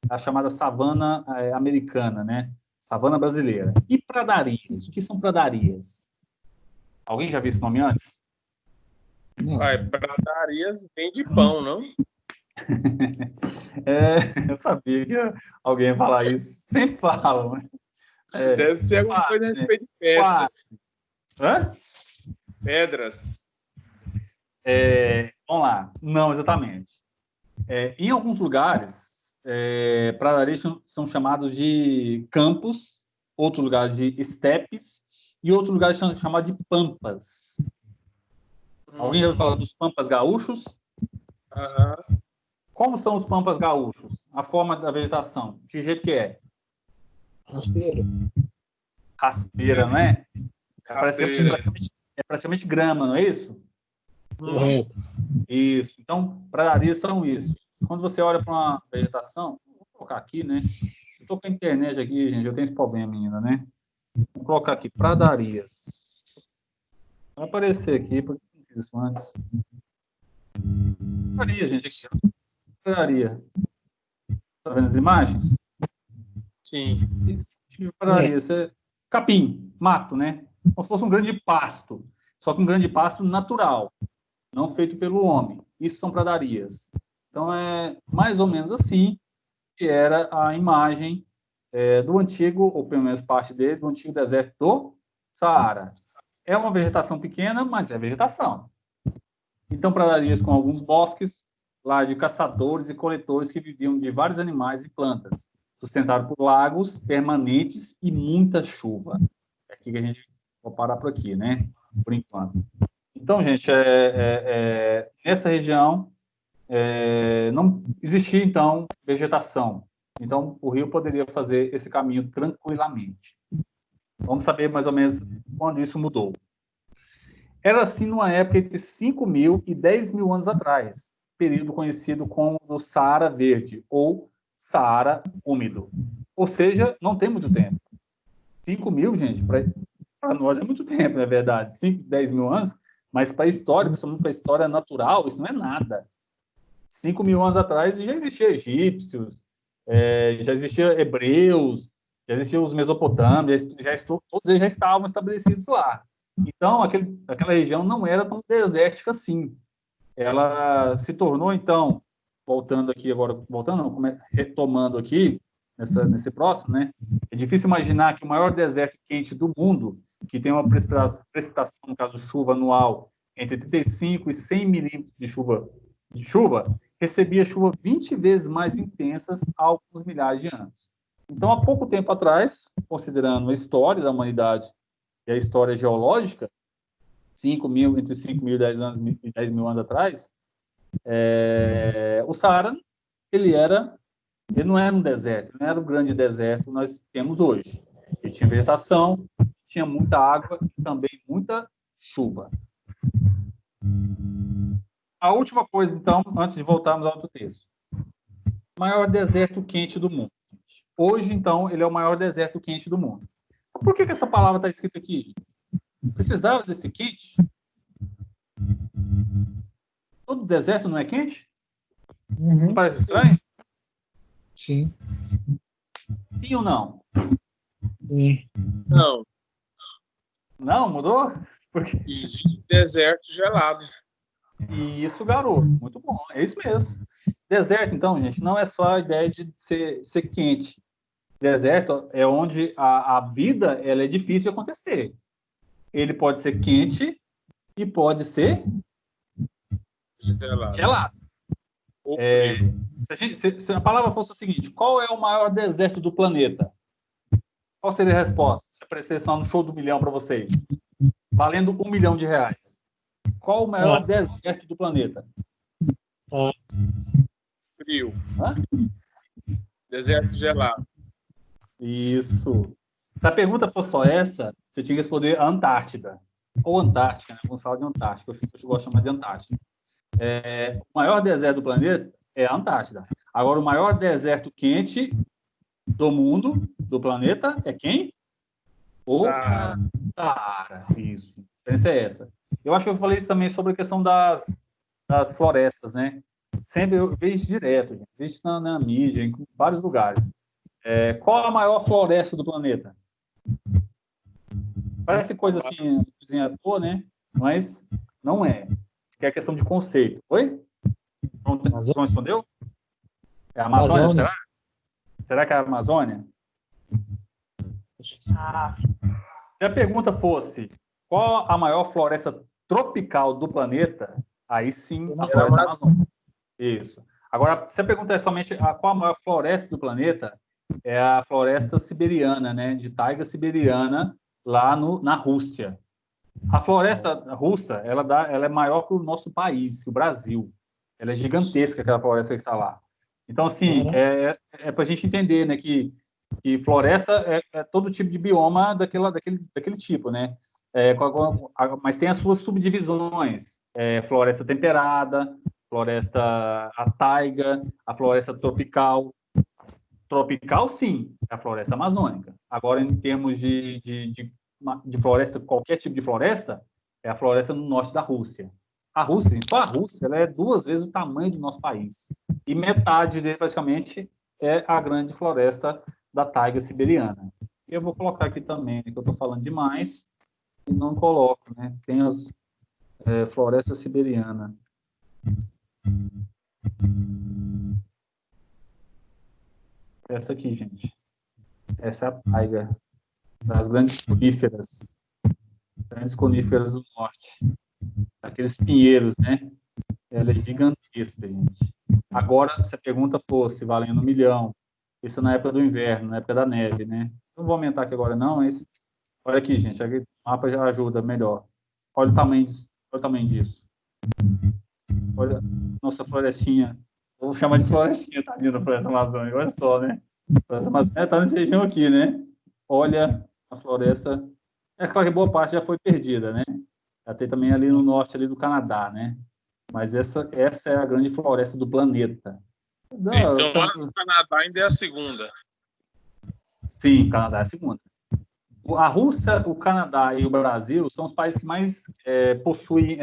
[SPEAKER 1] a chamada savana americana, né? Savana brasileira. E pradarias? O que são pradarias? Alguém já viu esse nome antes?
[SPEAKER 5] Pradarias vem de pão, não?
[SPEAKER 1] Eu sabia que alguém ia falar isso. Sempre falam, né?
[SPEAKER 5] Deve ser alguma coisa a respeito de pedras.
[SPEAKER 1] Hã?
[SPEAKER 5] Pedras.
[SPEAKER 1] Vamos lá. Não, exatamente. Em alguns lugares, pradarias são chamados de campos, outros lugares de estepes, e outros lugares são chamados de pampas. Alguém já ouviu falar dos pampas gaúchos?
[SPEAKER 5] Uhum.
[SPEAKER 1] Como são os pampas gaúchos? A forma da vegetação? De jeito que é?
[SPEAKER 2] Rasteira.
[SPEAKER 1] Rasteira, não é?
[SPEAKER 5] Rasteira.
[SPEAKER 1] É praticamente grama, não é isso?
[SPEAKER 2] Correto.
[SPEAKER 1] Isso. Então, pradarias são isso. Quando você olha para uma vegetação, vou colocar aqui, né? Eu estou com a internet aqui, gente, eu tenho esse problema ainda, né? Vou colocar aqui, pradarias. Vai aparecer aqui, porque eu não fiz isso antes. Pradaria, gente, aqui. Pradaria. Tá vendo as imagens?
[SPEAKER 5] Sim.
[SPEAKER 1] Esse tipo de pradaria. Capim, mato, né? Como se fosse um grande pasto. Só que um grande pasto natural, não feito pelo homem. Isso são pradarias. Então, é mais ou menos assim que era a imagem do antigo, ou pelo menos parte dele, do antigo deserto do Saara. É uma vegetação pequena, mas é vegetação. Então, pradarias com alguns bosques, lá de caçadores e coletores que viviam de vários animais e plantas, sustentado por lagos permanentes e muita chuva. É aqui que a gente vai parar por aqui, né? Por enquanto. Então, gente, nessa região não existia, então, vegetação. Então, o rio poderia fazer esse caminho tranquilamente. Vamos saber mais ou menos quando isso mudou. Era assim numa época entre 5.000 e 10.000 anos atrás, período conhecido como o Saara Verde, ou Saara Úmido. Ou seja, não tem muito tempo. 5.000, gente, para nós é muito tempo, não é verdade? 5, 10.000 anos, mas para a história, principalmente para a história natural, isso não é nada. 5.000 anos atrás já existiam egípcios, já existiam hebreus, já existiam os mesopotâmios, todos eles já estavam estabelecidos lá. Então, aquela região não era tão desértica assim. Ela se tornou, então, retomando aqui, nesse próximo, né? É difícil imaginar que o maior deserto quente do mundo, que tem uma precipitação, no caso chuva anual, entre 35 e 100 milímetros de chuva, recebia chuva 20 vezes mais intensas há alguns milhares de anos. Então, há pouco tempo atrás, considerando a história da humanidade e a história geológica, entre 5 mil e 10 mil anos atrás, o Saara, ele não era um deserto, não era o grande deserto que nós temos hoje. Ele tinha vegetação, tinha muita água e também muita chuva. A última coisa, então, antes de voltarmos ao outro texto. O maior deserto quente do mundo. Hoje, então, ele é o maior deserto quente do mundo. Por que essa palavra está escrita aqui, gente? Precisava desse quente? Todo deserto não é quente? Não parece estranho?
[SPEAKER 2] Sim.
[SPEAKER 1] Sim ou não?
[SPEAKER 2] Sim.
[SPEAKER 5] Não.
[SPEAKER 1] Não? Mudou?
[SPEAKER 5] Porque existe deserto gelado.
[SPEAKER 1] Isso, garoto. Muito bom. É isso mesmo. Deserto, então, gente, não é só a ideia de ser quente. Deserto é onde a vida ela é difícil de acontecer. Ele pode ser quente e pode ser gelado. Se a palavra fosse o seguinte, qual é o maior deserto do planeta? Qual seria a resposta? Se aparecesse lá no show do milhão para vocês, valendo R$1 milhão. Qual o maior deserto do planeta?
[SPEAKER 5] Frio. Deserto gelado.
[SPEAKER 1] Isso. Se a pergunta fosse só essa, você tinha que responder a Antártida. Ou Antártica, né? Vamos falar de Antártica. Eu gosto de chamar de Antártica. O maior deserto do planeta é a Antártida. Agora, o maior deserto quente do mundo, do planeta, é quem? O Saara. Isso. A diferença é essa. Eu acho que eu falei isso também sobre a questão das florestas, né? Sempre eu vejo direto, gente. Vejo na mídia, em vários lugares. Qual a maior floresta do planeta? Parece coisa assim, coisinha à toa, né? Mas não é. É questão de conceito. Oi? Não respondeu? É a Amazônia, será? Será que é a Amazônia? Se a pergunta fosse qual a maior floresta tropical do planeta, aí sim a floresta amazônica. Isso. Agora, se a pergunta é somente qual a maior floresta do planeta, é a floresta siberiana, né? De taiga siberiana, lá na Rússia. A floresta russa, ela é maior que o nosso país, que o Brasil. Ela é gigantesca, aquela floresta que está lá. Então, assim, é para a gente entender, né, que floresta é todo tipo de bioma daquele tipo, né? Mas tem as suas subdivisões. Floresta temperada, floresta a taiga, a floresta tropical. Tropical, sim, é a floresta amazônica. Agora, em termos de floresta, qualquer tipo de floresta, é a floresta no norte da Rússia. A Rússia, só a Rússia, ela é 2 vezes o tamanho do nosso país. E metade dele, praticamente, é a grande floresta da taiga siberiana. Eu vou colocar aqui também, né, que eu estou falando demais e não coloco, né? Tem as floresta siberiana. Essa aqui, gente. Essa é a taiga das grandes coníferas do norte. Aqueles pinheiros, né? Ela é gigantesca, gente. Agora, se a pergunta fosse valendo 1 milhão, isso na época do inverno, na época da neve, né? Não vou aumentar aqui agora, não, mas olha aqui, gente. Aqui, o mapa já ajuda melhor. Olha o tamanho disso. Olha, nossa florestinha. Vou chamar de florestinha, tadinha da floresta amazônica. Olha só, né? A floresta amazônica está nessa região aqui, né? Olha a floresta. É claro que boa parte já foi perdida, né? Já tem também ali no norte ali do Canadá, né? Mas essa é a grande floresta do planeta.
[SPEAKER 5] Então, o Canadá ainda é a segunda.
[SPEAKER 1] Sim, o Canadá é a segunda. A Rússia, o Canadá e o Brasil são os países que mais possuem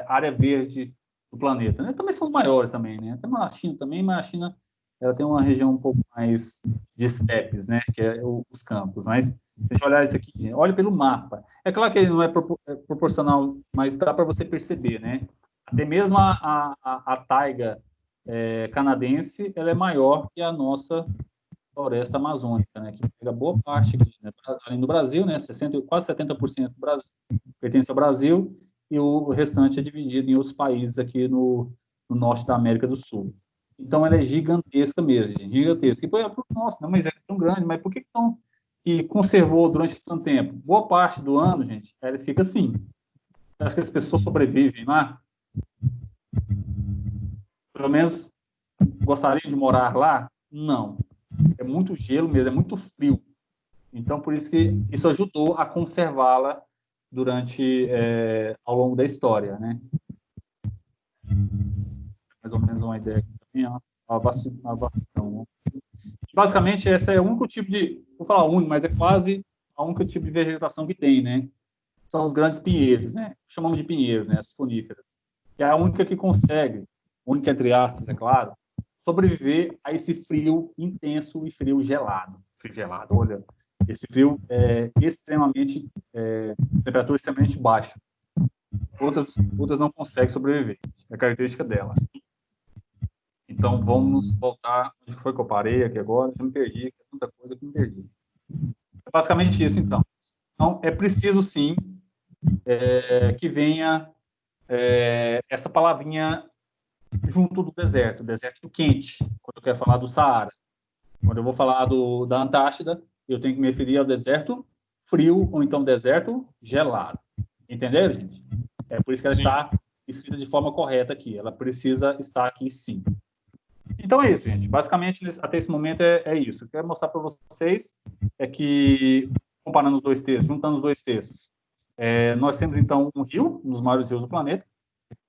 [SPEAKER 1] área verde do planeta, né? Também são os maiores também, né? Tem a China também, mas a China ela tem uma região um pouco mais de estepes, né, que é os campos. Mas, se a gente olhar isso aqui, olha pelo mapa. É claro que ele não é proporcional, mas dá para você perceber, né? Até mesmo a taiga canadense, ela é maior que a nossa floresta amazônica, né, que pega boa parte aqui, né, além do Brasil, né, quase 70% do Brasil pertence ao Brasil, e o restante é dividido em outros países aqui no norte da América do Sul. Então, ela é gigantesca mesmo, gente, gigantesca. E, nossa, não, mas é tão grande, mas por que conservou durante tanto tempo? Boa parte do ano, gente, ela fica assim. Acho que as pessoas sobrevivem lá. Pelo menos gostariam de morar lá? Não. É muito gelo mesmo, é muito frio. Então, por isso que isso ajudou a conservá-la ao longo da história, né? Mais ou menos uma ideia também, a vastidão. Basicamente, esse é o único tipo de, vou falar único, mas é quase o único tipo de vegetação que tem, né? São os grandes pinheiros, né? Chamamos de pinheiros, né? As coníferas. Que é a única que consegue, única entre aspas, é claro, sobreviver a esse frio intenso e frio gelado. Frio gelado, olha, esse frio é extremamente, temperatura extremamente baixa. Outras não conseguem sobreviver, é a característica dela. Então, vamos voltar, onde foi que eu parei aqui agora? Já me perdi, é tanta coisa que me perdi. É basicamente isso, então. Então, é preciso, sim, que venha essa palavrinha junto do deserto quente, quando eu quero falar do Saara. Quando eu vou falar da Antártida, eu tenho que me referir ao deserto frio ou então deserto gelado. Entenderam, gente? É por isso que ela está escrita de forma correta aqui. Ela precisa estar aqui, sim. Então é isso, gente. Basicamente, até esse momento é isso. O que eu quero mostrar para vocês é que, comparando os dois textos, juntando os dois textos, nós temos, então, um rio, um dos maiores rios do planeta,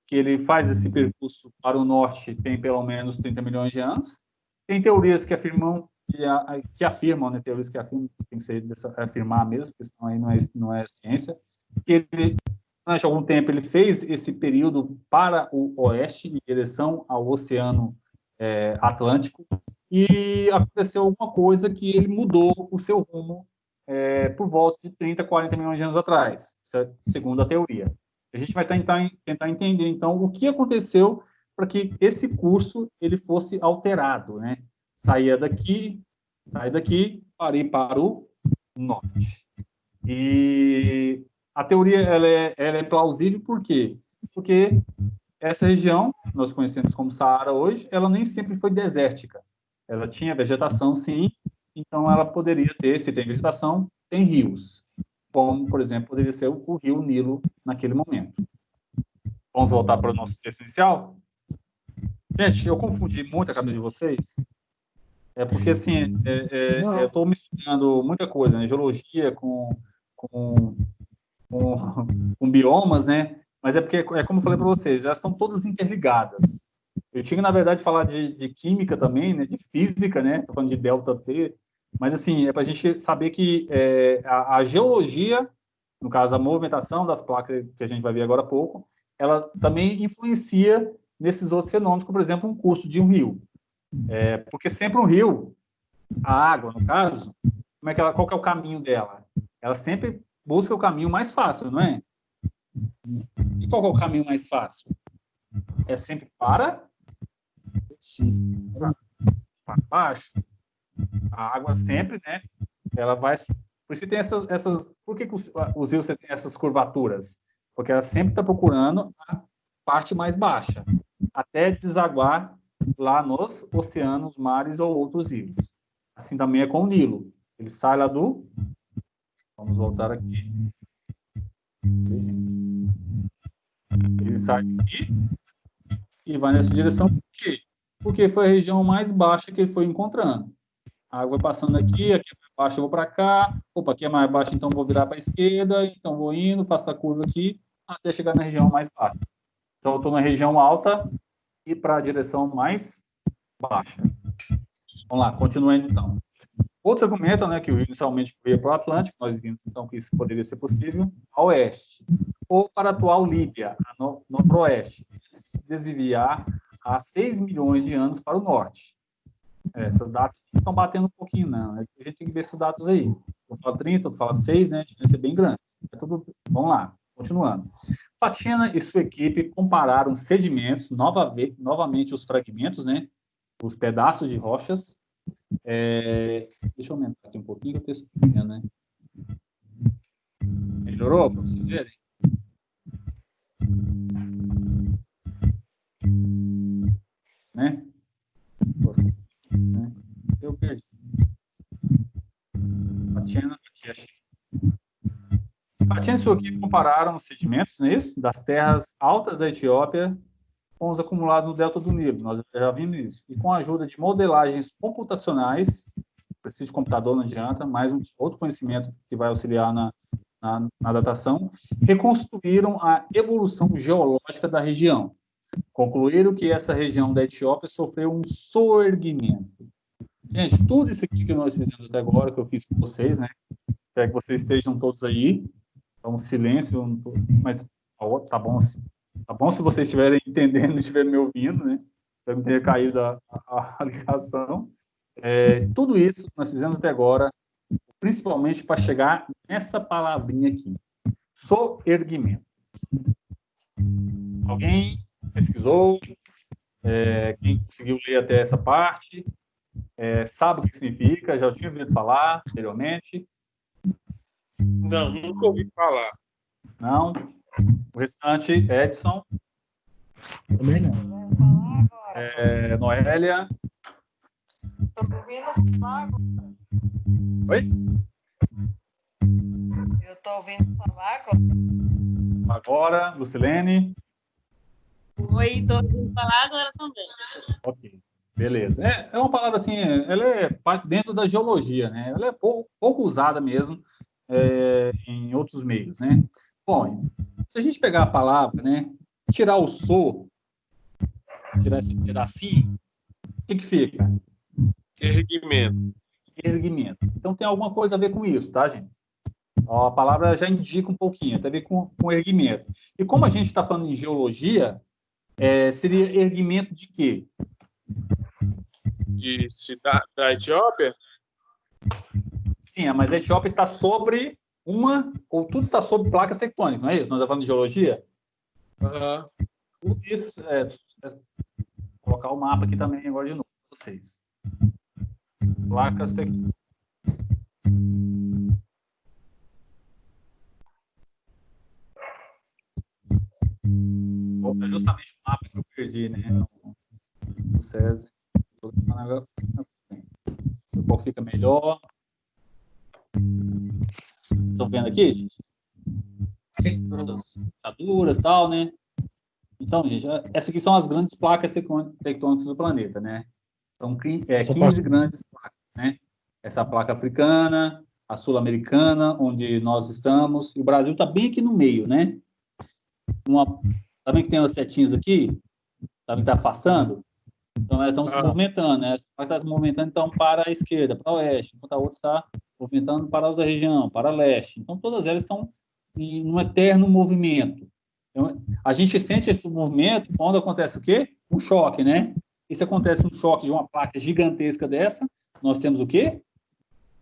[SPEAKER 1] que ele faz esse percurso para o norte tem pelo menos 30 milhões de anos. Tem teorias que afirmam, né, teorias que afirmam, tem que ser afirmar mesmo, porque senão aí não é ciência, que ele, durante algum tempo, ele fez esse período para o oeste, em direção ao Oceano Atlântico, e aconteceu alguma coisa que ele mudou o seu rumo por volta de 30, 40 milhões de anos atrás, segundo a teoria. A gente vai tentar entender, então, o que aconteceu para que esse curso ele fosse alterado, né? Saia daqui, parei para o norte. E a teoria ela é plausível por quê? Porque essa região, nós conhecemos como Saara hoje, ela nem sempre foi desértica. Ela tinha vegetação, sim, então ela poderia ter, se tem vegetação, tem rios, como, por exemplo, poderia ser o rio Nilo naquele momento. Vamos voltar para o nosso texto inicial? Gente, eu confundi muito a cabeça de vocês, porque, assim, eu estou misturando muita coisa, né? Geologia com biomas, né? Mas é porque, como eu falei para vocês, elas estão todas interligadas. Eu tinha, na verdade, falar de química também, né? De física, né? Estou falando de delta T, mas, assim, é para a gente saber que a geologia, no caso, a movimentação das placas, que a gente vai ver agora há pouco, ela também influencia nesses outros fenômenos, como, por exemplo, um curso de um rio. Porque sempre um rio, a água, no caso, qual que é o caminho dela? Ela sempre busca o caminho mais fácil, não é? E qual que é o caminho mais fácil? É sempre para baixo. A água sempre, né? Ela vai... Por isso que tem essas... Por que os rios têm essas curvaturas? Porque ela sempre está procurando a parte mais baixa, até desaguar lá nos oceanos, mares ou outros rios. Assim também é com o Nilo. Ele sai lá do... Vamos voltar aqui. Ele sai daqui e vai nessa direção. Por quê? Porque foi a região mais baixa que ele foi encontrando. A água vai passando aqui, aqui é mais baixa, eu vou para cá. Opa, aqui é mais baixo, então vou virar para a esquerda. Então vou indo, faço a curva aqui, até chegar na região mais baixa. Então eu estou na região alta e para a direção mais baixa. Vamos lá, continuando então. Outros argumentam, né, que o rio inicialmente corria para o Atlântico, nós vimos então que isso poderia ser possível, a oeste, ou para a atual Líbia, no noroeste, se desviar há 6 milhões de anos para o norte. Essas datas estão batendo um pouquinho, não. A gente tem que ver essas datas aí. Eu falo 30, eu falo 6, né? A diferença é bem grande. Vamos lá, continuando. Fatina e sua equipe compararam sedimentos, novamente os fragmentos, né? Os pedaços de rochas. Deixa eu aumentar aqui um pouquinho, que eu estou explicando, né? Melhorou para vocês verem? Né? Eu perdi. Fatina, aqui achei. Fatina e sua equipe compararam os sedimentos, não é isso? Das terras altas da Etiópia com os acumulados no delta do Nilo. Nós já vimos isso. E com a ajuda de modelagens computacionais, precisa de computador, não adianta, mais outro conhecimento que vai auxiliar na datação, reconstruíram a evolução geológica da região. Concluíram que essa região da Etiópia sofreu um soerguimento. Gente, tudo isso aqui que nós fizemos até agora, que eu fiz com vocês, né? Espero que vocês estejam todos aí. Então, silêncio, mas tá bom se vocês estiverem entendendo, estiverem me ouvindo, né? Para não ter caído a ligação. Tudo isso que nós fizemos até agora, principalmente para chegar nessa palavrinha aqui. Soerguimento. Alguém pesquisou? Quem conseguiu ler até essa parte? Sabe o que significa? Já tinha ouvido falar anteriormente?
[SPEAKER 5] Não, nunca ouvi falar.
[SPEAKER 1] Não? O restante, Edson?
[SPEAKER 2] Também não.
[SPEAKER 1] Noélia?
[SPEAKER 6] Estou ouvindo falar agora.
[SPEAKER 1] Oi?
[SPEAKER 6] Eu estou ouvindo falar agora.
[SPEAKER 1] Agora, Lucilene?
[SPEAKER 7] Oi, estou ouvindo falar agora também.
[SPEAKER 1] Ok, beleza. É uma palavra assim, ela é dentro da geologia, né? Ela é pouco usada mesmo em outros meios, né? Bom, se a gente pegar a palavra, né? Tirar o so, tirar esse pedacinho, o que fica?
[SPEAKER 5] Erguimento.
[SPEAKER 1] Erguimento. Então tem alguma coisa a ver com isso, tá, gente? A palavra já indica um pouquinho, tem a ver com erguimento. E como a gente está falando em geologia, seria erguimento de quê?
[SPEAKER 5] De cidade da Etiópia?
[SPEAKER 1] Sim, mas a Etiópia está sobre ou tudo está sobre placas tectônicas, não é isso? Nós estamos falando de geologia?
[SPEAKER 5] Uhum.
[SPEAKER 1] Tudo isso, vou colocar o mapa aqui também agora de novo para vocês. Placas tectônicas. É justamente o mapa que eu perdi, né? Do César. Qual fica melhor? Estão vendo aqui, gente? Essas e tal, né? Então, gente, essas aqui são as grandes placas tectônicas do planeta, né? São 15 grandes placas, né? Essa placa africana, a sul-americana, onde nós estamos, e o Brasil está bem aqui no meio, né? Também que tem as setinhas aqui, também está afastando, então elas estão se movimentando, né? Essa placa está se movimentando, então, para a esquerda, para o oeste, enquanto a outra está movimentando para a outra região, para leste. Então, todas elas estão em um eterno movimento. Então, a gente sente esse movimento quando acontece o quê? Um choque, né? E se acontece um choque de uma placa gigantesca dessa, nós temos o quê?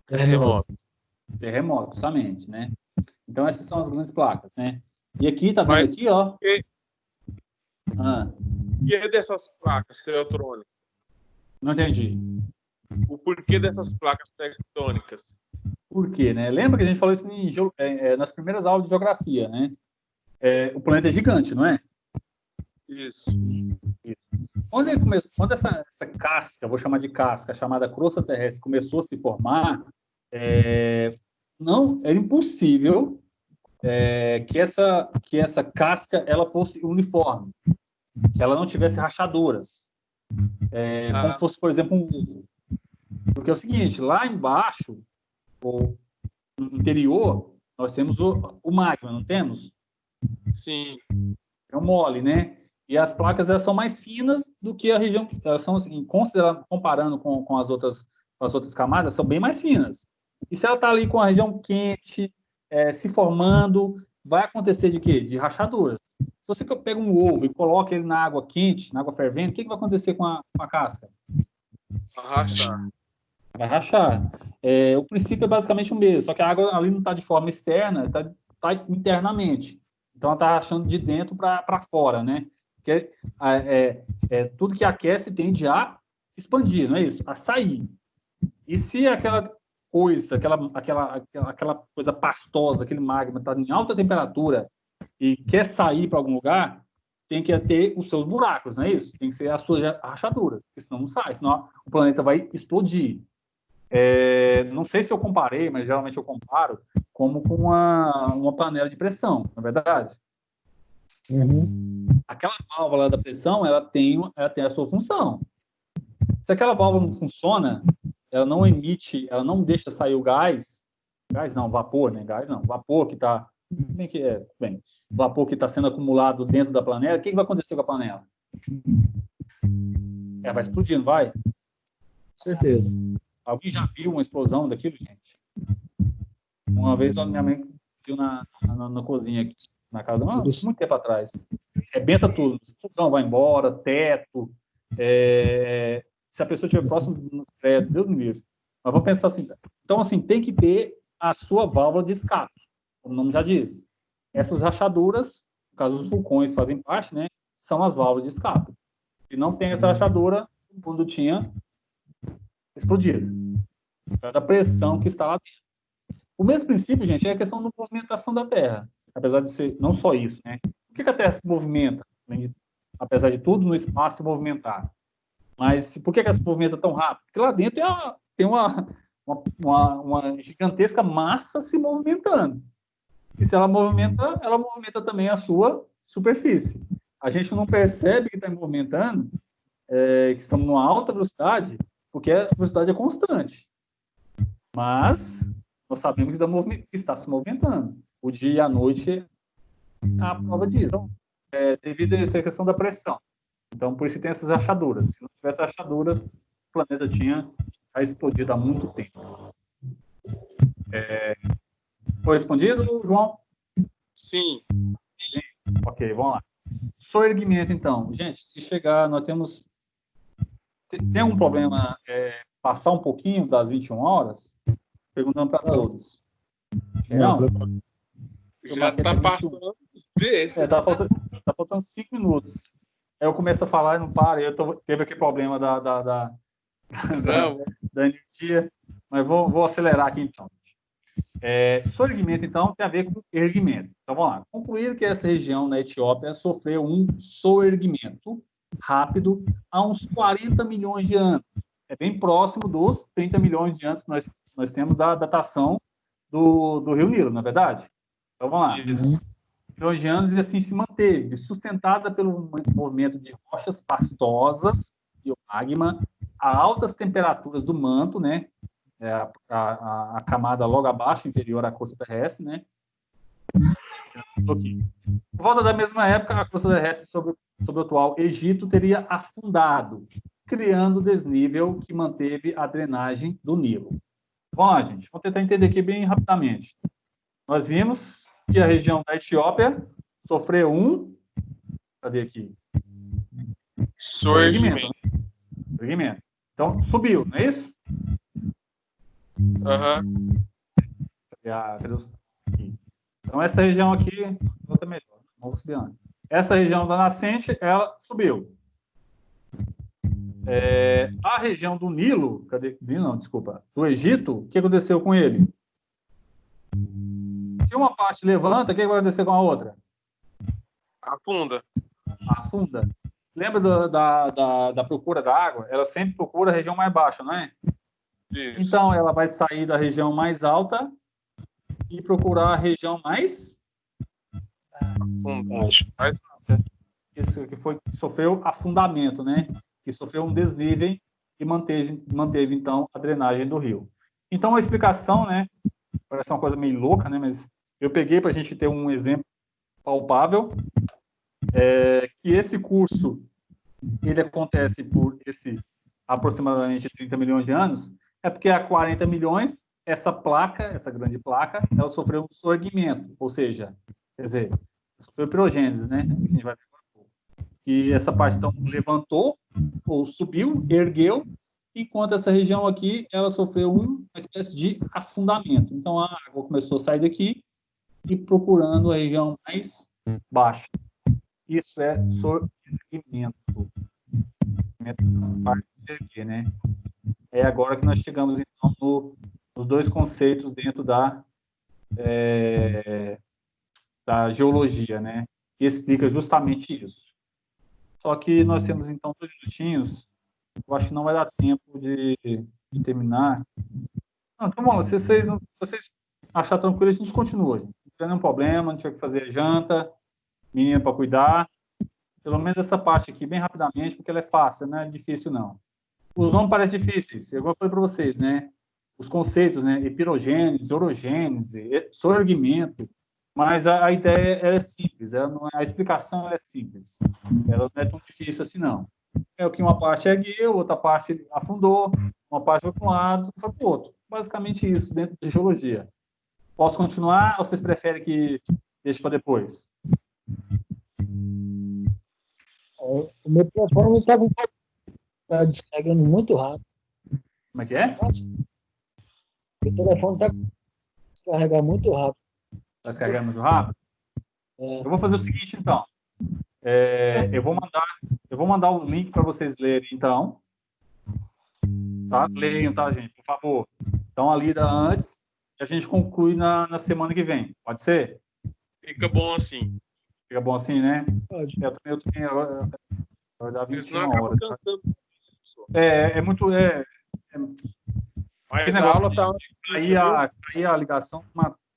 [SPEAKER 5] Terremoto.
[SPEAKER 1] Terremoto, justamente, né? Então, essas são as grandes placas, né? E aqui, tá vendo aqui, ó.
[SPEAKER 5] O que dessas placas tectônicas?
[SPEAKER 1] Não entendi.
[SPEAKER 5] O porquê dessas placas tectônicas?
[SPEAKER 1] Por quê, né? Lembra que a gente falou isso nas primeiras aulas de geografia, né? O planeta é gigante, não é?
[SPEAKER 5] Isso.
[SPEAKER 1] Quando ele começou, quando essa casca, vou chamar de casca, chamada crosta terrestre, começou a se formar, não era impossível que essa casca ela fosse uniforme, que ela não tivesse rachaduras, como fosse, por exemplo, um ovo. Porque é o seguinte, lá embaixo, ou no interior, nós temos o magma, não temos?
[SPEAKER 5] Sim.
[SPEAKER 1] É um mole, né? E as placas elas são mais finas do que a região, elas são, assim, comparando com as outras camadas, são bem mais finas. E se ela está ali com a região quente, se formando, vai acontecer de quê? De rachaduras. Se você pega um ovo e coloca ele na água quente, na água fervente, o que vai acontecer com a casca?
[SPEAKER 5] Rachar.
[SPEAKER 1] Vai rachar. O princípio é basicamente o mesmo, só que a água ali não está de forma externa, está internamente. Então, ela está rachando de dentro para fora, né? Porque tudo que aquece tende a expandir, não é isso? A sair. E se aquela coisa, aquela coisa pastosa, aquele magma está em alta temperatura e quer sair para algum lugar, tem que ter os seus buracos, não é isso? Tem que ser as suas rachaduras, porque senão não sai, senão o planeta vai explodir. Não sei se eu comparei, mas geralmente eu comparo como com uma panela de pressão, na verdade.
[SPEAKER 2] Uhum.
[SPEAKER 1] Aquela válvula da pressão, ela tem a sua função. Se aquela válvula não funciona, ela não emite, ela não deixa sair o gás não, vapor, né? Gás não, vapor que está... vapor que está sendo acumulado dentro da panela, o que vai acontecer com a panela? Ela vai explodir, não vai?
[SPEAKER 2] Com certeza.
[SPEAKER 1] Alguém já viu uma explosão daquilo, gente? Uma vez a minha mãe viu na cozinha aqui, na casa, muito tempo atrás. Rebenta tudo, o fogão vai embora, teto, se a pessoa estiver próximo, Deus me livre. Mas vamos pensar assim, então assim, tem que ter a sua válvula de escape, como o nome já diz. Essas rachaduras, no caso os vulcões fazem parte, né, são as válvulas de escape. Se não tem essa rachadura, o mundo tinha explodido. Da pressão que está lá dentro. O mesmo princípio, gente, é a questão da movimentação da Terra. Apesar de ser não só isso, né? Por que a Terra se movimenta? Apesar de tudo, no espaço se movimentar. Mas por que ela se movimenta tão rápido? Porque lá dentro tem uma gigantesca massa se movimentando. E se ela movimenta também a sua superfície. A gente não percebe que está movimentando, que estamos numa alta velocidade, porque a velocidade é constante. Mas nós sabemos que está se movimentando. O dia e a noite é a prova disso. Então, devido a essa questão da pressão. Então, por isso tem essas rachaduras. Se não tivesse rachaduras, o planeta tinha explodido há muito tempo. Foi respondido, João?
[SPEAKER 5] Sim.
[SPEAKER 1] Ok, vamos lá. Soerguimento, então. Gente, se chegar, nós temos... Tem algum problema passar um pouquinho das 21 horas? Perguntando para todos. Não?
[SPEAKER 5] Já está passando desse.
[SPEAKER 1] Tá faltando 5 minutos. Aí eu começo a falar e não para. Teve aquele problema da energia. Mas vou acelerar aqui, então. Soerguimento, então, tem a ver com erguimento. Então, vamos lá. Concluir que essa região na Etiópia sofreu um soerguimento rápido há uns 40 milhões de anos. É bem próximo dos 30 milhões de anos que nós temos da datação do Rio Nilo, não é verdade? Então, vamos lá.
[SPEAKER 5] Isso.
[SPEAKER 1] Milhões de anos e assim se manteve, sustentada pelo movimento de rochas pastosas e o magma a altas temperaturas do manto, né? A camada logo abaixo, inferior à crosta terrestre, né? Por volta da mesma época, a crosta terrestre sobre o atual Egito teria afundado, criando desnível que manteve a drenagem do Nilo. Vamos lá, gente. Vamos tentar entender aqui bem rapidamente. Nós vimos que a região da Etiópia sofreu cadê aqui?
[SPEAKER 5] Soerguimento.
[SPEAKER 1] Então, subiu, não é isso?
[SPEAKER 5] Uhum.
[SPEAKER 1] Então, essa região aqui, outra melhor. Vamos subir antes. Essa região da nascente, ela subiu. A região do Nilo, do Egito, o que aconteceu com ele? Se uma parte levanta, o que vai acontecer com a outra?
[SPEAKER 5] Afunda.
[SPEAKER 1] Lembra da procura da água? Ela sempre procura a região mais baixa, não é?
[SPEAKER 5] Isso.
[SPEAKER 1] Então, ela vai sair da região mais alta e procurar a região mais isso que sofreu afundamento, né? Que sofreu um desnível e manteve então a drenagem do rio. Então a explicação, né? Parece uma coisa meio louca, né? Mas eu peguei para a gente ter um exemplo palpável, que esse curso ele acontece por aproximadamente 30 milhões de anos, é porque há 40 milhões essa grande placa, ela sofreu um soerguimento, ou seja, quer dizer, sofreu pirogênese, né? A gente vai ver agora. E essa parte, então, levantou, ou subiu, ergueu, enquanto essa região aqui, ela sofreu uma espécie de afundamento. Então, a água começou a sair daqui e procurando a região mais baixa. Isso é sorgimento. Essa parte aqui, né? É agora que nós chegamos, então, nos dois conceitos dentro da geologia, né? Que explica justamente isso. Só que nós temos, então, 2 minutinhos. Eu acho que não vai dar tempo de terminar. Não, então, bom, se vocês acharem tranquilo, a gente continua. Não tem nenhum problema, a gente vai fazer janta, menina para cuidar. Pelo menos essa parte aqui, bem rapidamente, porque ela é fácil, não é difícil, não. Os nomes parecem difíceis, eu falei para vocês, né? Os conceitos, né? Epirogênese, orogênese, sorgimento, mas a ideia é simples, a explicação é simples. Ela não é tão difícil assim, não. É o que uma parte ergueu, outra parte afundou, uma parte foi para um lado, foi para o outro. Basicamente isso, dentro de geologia. Posso continuar ou vocês preferem que deixe para depois?
[SPEAKER 2] O meu telefone está descarregando muito rápido.
[SPEAKER 1] Como é que é?
[SPEAKER 2] O telefone está descarregando muito rápido.
[SPEAKER 1] Está descarregando muito rápido? Eu vou fazer o seguinte, então. Eu vou mandar um link para vocês lerem, então. Tá? Leiam, tá, gente? Por favor. Então, a lida antes e a gente conclui na semana que vem. Pode ser?
[SPEAKER 5] Fica bom assim.
[SPEAKER 1] Fica bom assim, né?
[SPEAKER 2] Pode.
[SPEAKER 1] Eu também vai dar 21
[SPEAKER 5] Senão acaba
[SPEAKER 1] horas.
[SPEAKER 5] cansando.
[SPEAKER 1] É muito...
[SPEAKER 5] Mas
[SPEAKER 1] a
[SPEAKER 5] aula tá...
[SPEAKER 1] Aí a ligação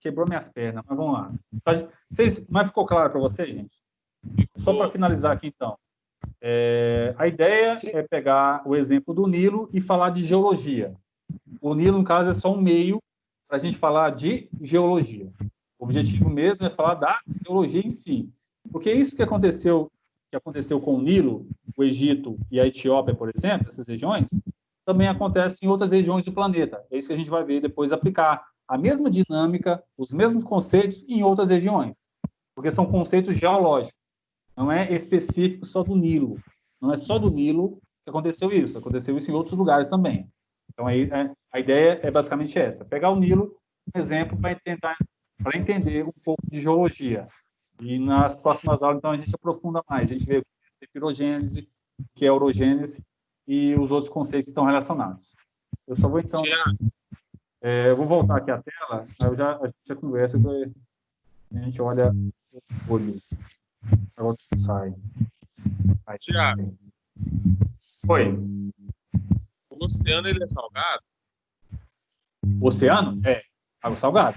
[SPEAKER 1] quebrou minhas pernas, mas vamos lá. Mas ficou claro para vocês, gente? Só para finalizar aqui, então. A ideia é pegar o exemplo do Nilo e falar de geologia. O Nilo, no caso, é só um meio para a gente falar de geologia. O objetivo mesmo é falar da geologia em si. Porque isso que aconteceu com o Nilo, o Egito e a Etiópia, por exemplo, essas regiões, também acontece em outras regiões do planeta. É isso que a gente vai ver depois aplicar a mesma dinâmica, os mesmos conceitos em outras regiões. Porque são conceitos geológicos. Não é específico só do Nilo. Não é só do Nilo que aconteceu isso. Aconteceu isso em outros lugares também. Então, aí, a ideia é basicamente essa. Pegar o Nilo, um exemplo, para entender um pouco de geologia. E nas próximas aulas, então, a gente aprofunda mais. A gente vê o que é pirogênese, o que é orogênese e os outros conceitos que estão relacionados. Eu só vou, então... eu vou voltar aqui à tela, a gente já conversa, a gente olha o olho. A outra sai.
[SPEAKER 5] Tiago.
[SPEAKER 1] Oi.
[SPEAKER 5] O oceano, ele é salgado?
[SPEAKER 1] O oceano? É. Água salgada.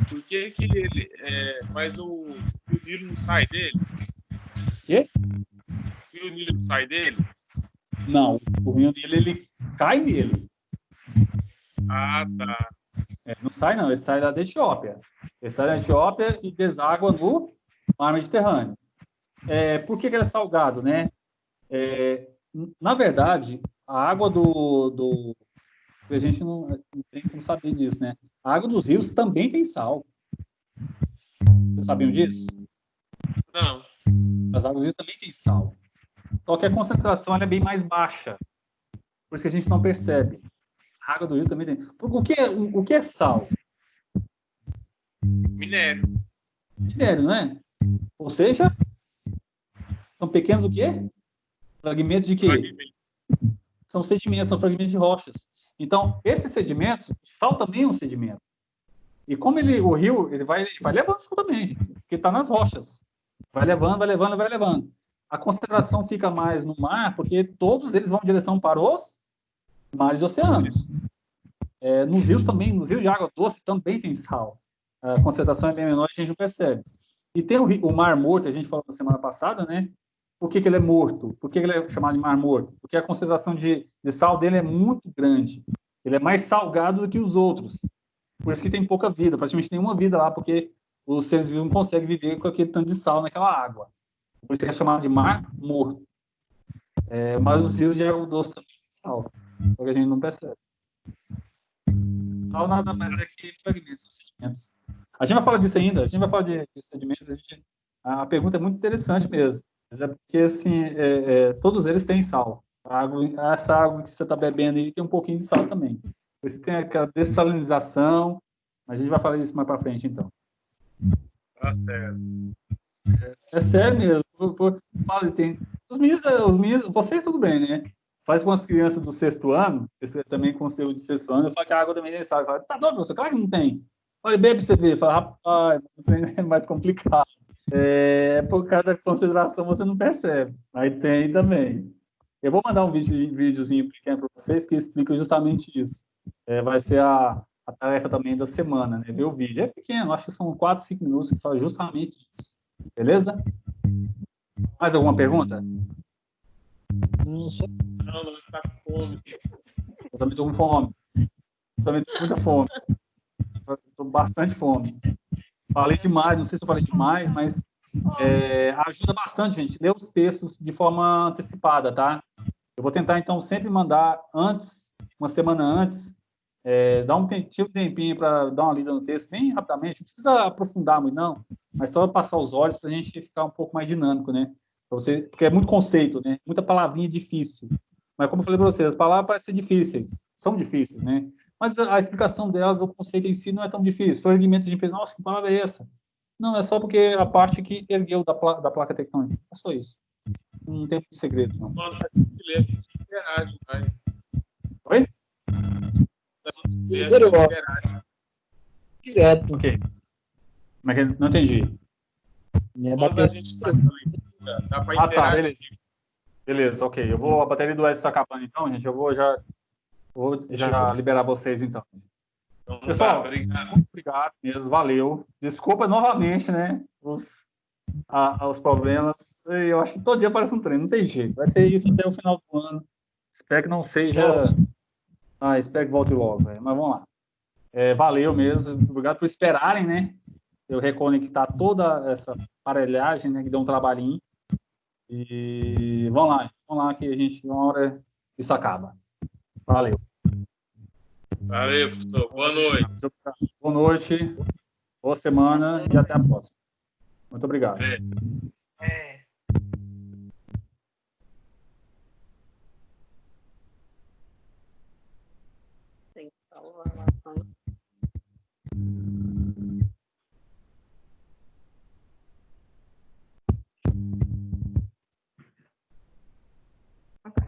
[SPEAKER 5] Por que ele... mas o Nilo não sai dele?
[SPEAKER 1] Quê?
[SPEAKER 5] O Rio Nilo não sai dele?
[SPEAKER 1] Não. O Rio Nilo, ele cai nele.
[SPEAKER 5] Ah, tá.
[SPEAKER 1] Não sai, não. Ele sai da Etiópia. Ele sai da Etiópia e deságua no Mar Mediterrâneo. Por que ele é salgado, né? Na verdade, a água a gente não tem como saber disso, né? A água dos rios também tem sal. Vocês sabiam disso?
[SPEAKER 5] Não.
[SPEAKER 1] As águas dos rios também têm sal. Só que a concentração é bem mais baixa. Por isso que a gente não percebe. A água do rio também tem. O que é sal?
[SPEAKER 5] Minério.
[SPEAKER 1] Minério, não é? Ou seja, são pequenos o quê? Fragmentos de quê? São sedimentos, são fragmentos de rochas. Então, esses sedimentos, o sal também é um sedimento. E como o rio, ele vai levando sal também, gente, porque está nas rochas. Vai levando, vai levando, vai levando. A concentração fica mais no mar, porque todos eles vão em direção para os mares e oceanos. Nos rios também, nos rios de água doce também tem sal. A concentração é bem menor e a gente não percebe. E tem o Mar Morto, a gente falou na semana passada, né? Por que ele é morto? Por que ele é chamado de Mar Morto? Porque a concentração de sal dele é muito grande. Ele é mais salgado do que os outros. Por isso que tem pouca vida, praticamente nenhuma vida lá, porque os seres vivos não conseguem viver com aquele tanto de sal naquela água. Por isso que é chamado de Mar Morto. Mas os rios de água doce também tem sal. Só que a gente não percebe. Sal nada mais é que fragmentos, são sedimentos. A gente vai falar disso ainda, a gente vai falar de sedimentos. A pergunta é muito interessante mesmo. Mas é porque, assim, todos eles têm sal. Essa água que você está bebendo aí tem um pouquinho de sal também. Por isso tem aquela dessalinização. Mas a gente vai falar isso mais para frente, então.
[SPEAKER 5] Tá certo.
[SPEAKER 1] É sério mesmo. Fala, tem... os meninos, vocês tudo bem, né? Faz com as crianças do 6º ano, esse também conselho de 6º ano, eu falo que a água também nem sabe. Fala, tá doido, professor? Claro que não tem. Olha, bebe pra você ver. Fala, rapaz, o treino é mais complicado. Por causa da concentração você não percebe. Aí tem também. Eu vou mandar um videozinho pequeno para vocês que explica justamente isso. Vai ser a tarefa também da semana, né? Ver o vídeo. É pequeno, acho que são 4, 5 minutos que fala justamente isso. Beleza? Mais alguma pergunta?
[SPEAKER 2] Não sei.
[SPEAKER 5] Não, tá com fome.
[SPEAKER 1] Eu também estou com fome. Eu também estou com muita fome. Estou bastante fome. Falei demais, não sei se eu falei demais, mas ajuda bastante, gente. Ler os textos de forma antecipada, tá? Eu vou tentar, então, sempre mandar antes, uma semana antes, dar um tempinho para dar uma lida no texto bem rapidamente. Não precisa aprofundar muito, não, mas só passar os olhos para a gente ficar um pouco mais dinâmico, né? Porque é muito conceito, né? Muita palavrinha difícil. Mas, como eu falei para vocês, as palavras parecem ser difíceis, são difíceis, né? Mas a explicação delas, o conceito em si, não é tão difícil. Foi argumento de empresa, nossa, que palavra é essa? Não, é só porque a parte que ergueu da placa tectônica. É só isso. Não tem muito segredo, não.
[SPEAKER 5] Nossa, a gente lê, a gente interage mais.
[SPEAKER 1] Oi?
[SPEAKER 5] A gente lê, a
[SPEAKER 2] Zero.
[SPEAKER 5] gente interage.
[SPEAKER 2] Direto.
[SPEAKER 1] Ok. Como é que não entendi?
[SPEAKER 2] Minha
[SPEAKER 5] Quando a
[SPEAKER 2] bateria.
[SPEAKER 5] gente faz a leitura, dá para
[SPEAKER 1] Ah, tá,
[SPEAKER 5] interagir.
[SPEAKER 1] beleza. Beleza, ok. A bateria do Edson está acabando, então, gente. Eu vou já liberar vocês, então.
[SPEAKER 5] Então,
[SPEAKER 1] Pessoal,
[SPEAKER 5] obrigado.
[SPEAKER 1] muito obrigado mesmo, valeu. Desculpa novamente, né, os problemas. Eu acho que todo dia aparece um treino, não tem jeito. Vai ser isso até o final do ano. Espero que não seja... espero que volte logo, mas vamos lá. Valeu mesmo, obrigado por esperarem, né? Eu reconectar toda essa aparelhagem, né, que deu um trabalhinho. E vamos lá que a gente, uma hora, isso acaba. Valeu.
[SPEAKER 5] Valeu, professor. Boa noite.
[SPEAKER 1] Boa noite, boa semana e até a próxima. Muito obrigado.
[SPEAKER 7] Tem que salvar lá.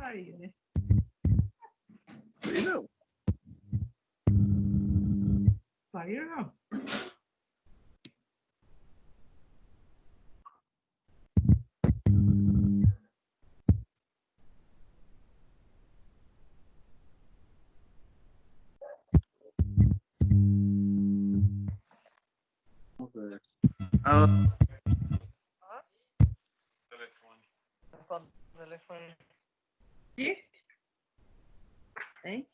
[SPEAKER 6] Aí, né?
[SPEAKER 5] Não.
[SPEAKER 6] Saiu, não?
[SPEAKER 5] Telefone.
[SPEAKER 6] Telefone. Ih?
[SPEAKER 7] Tem?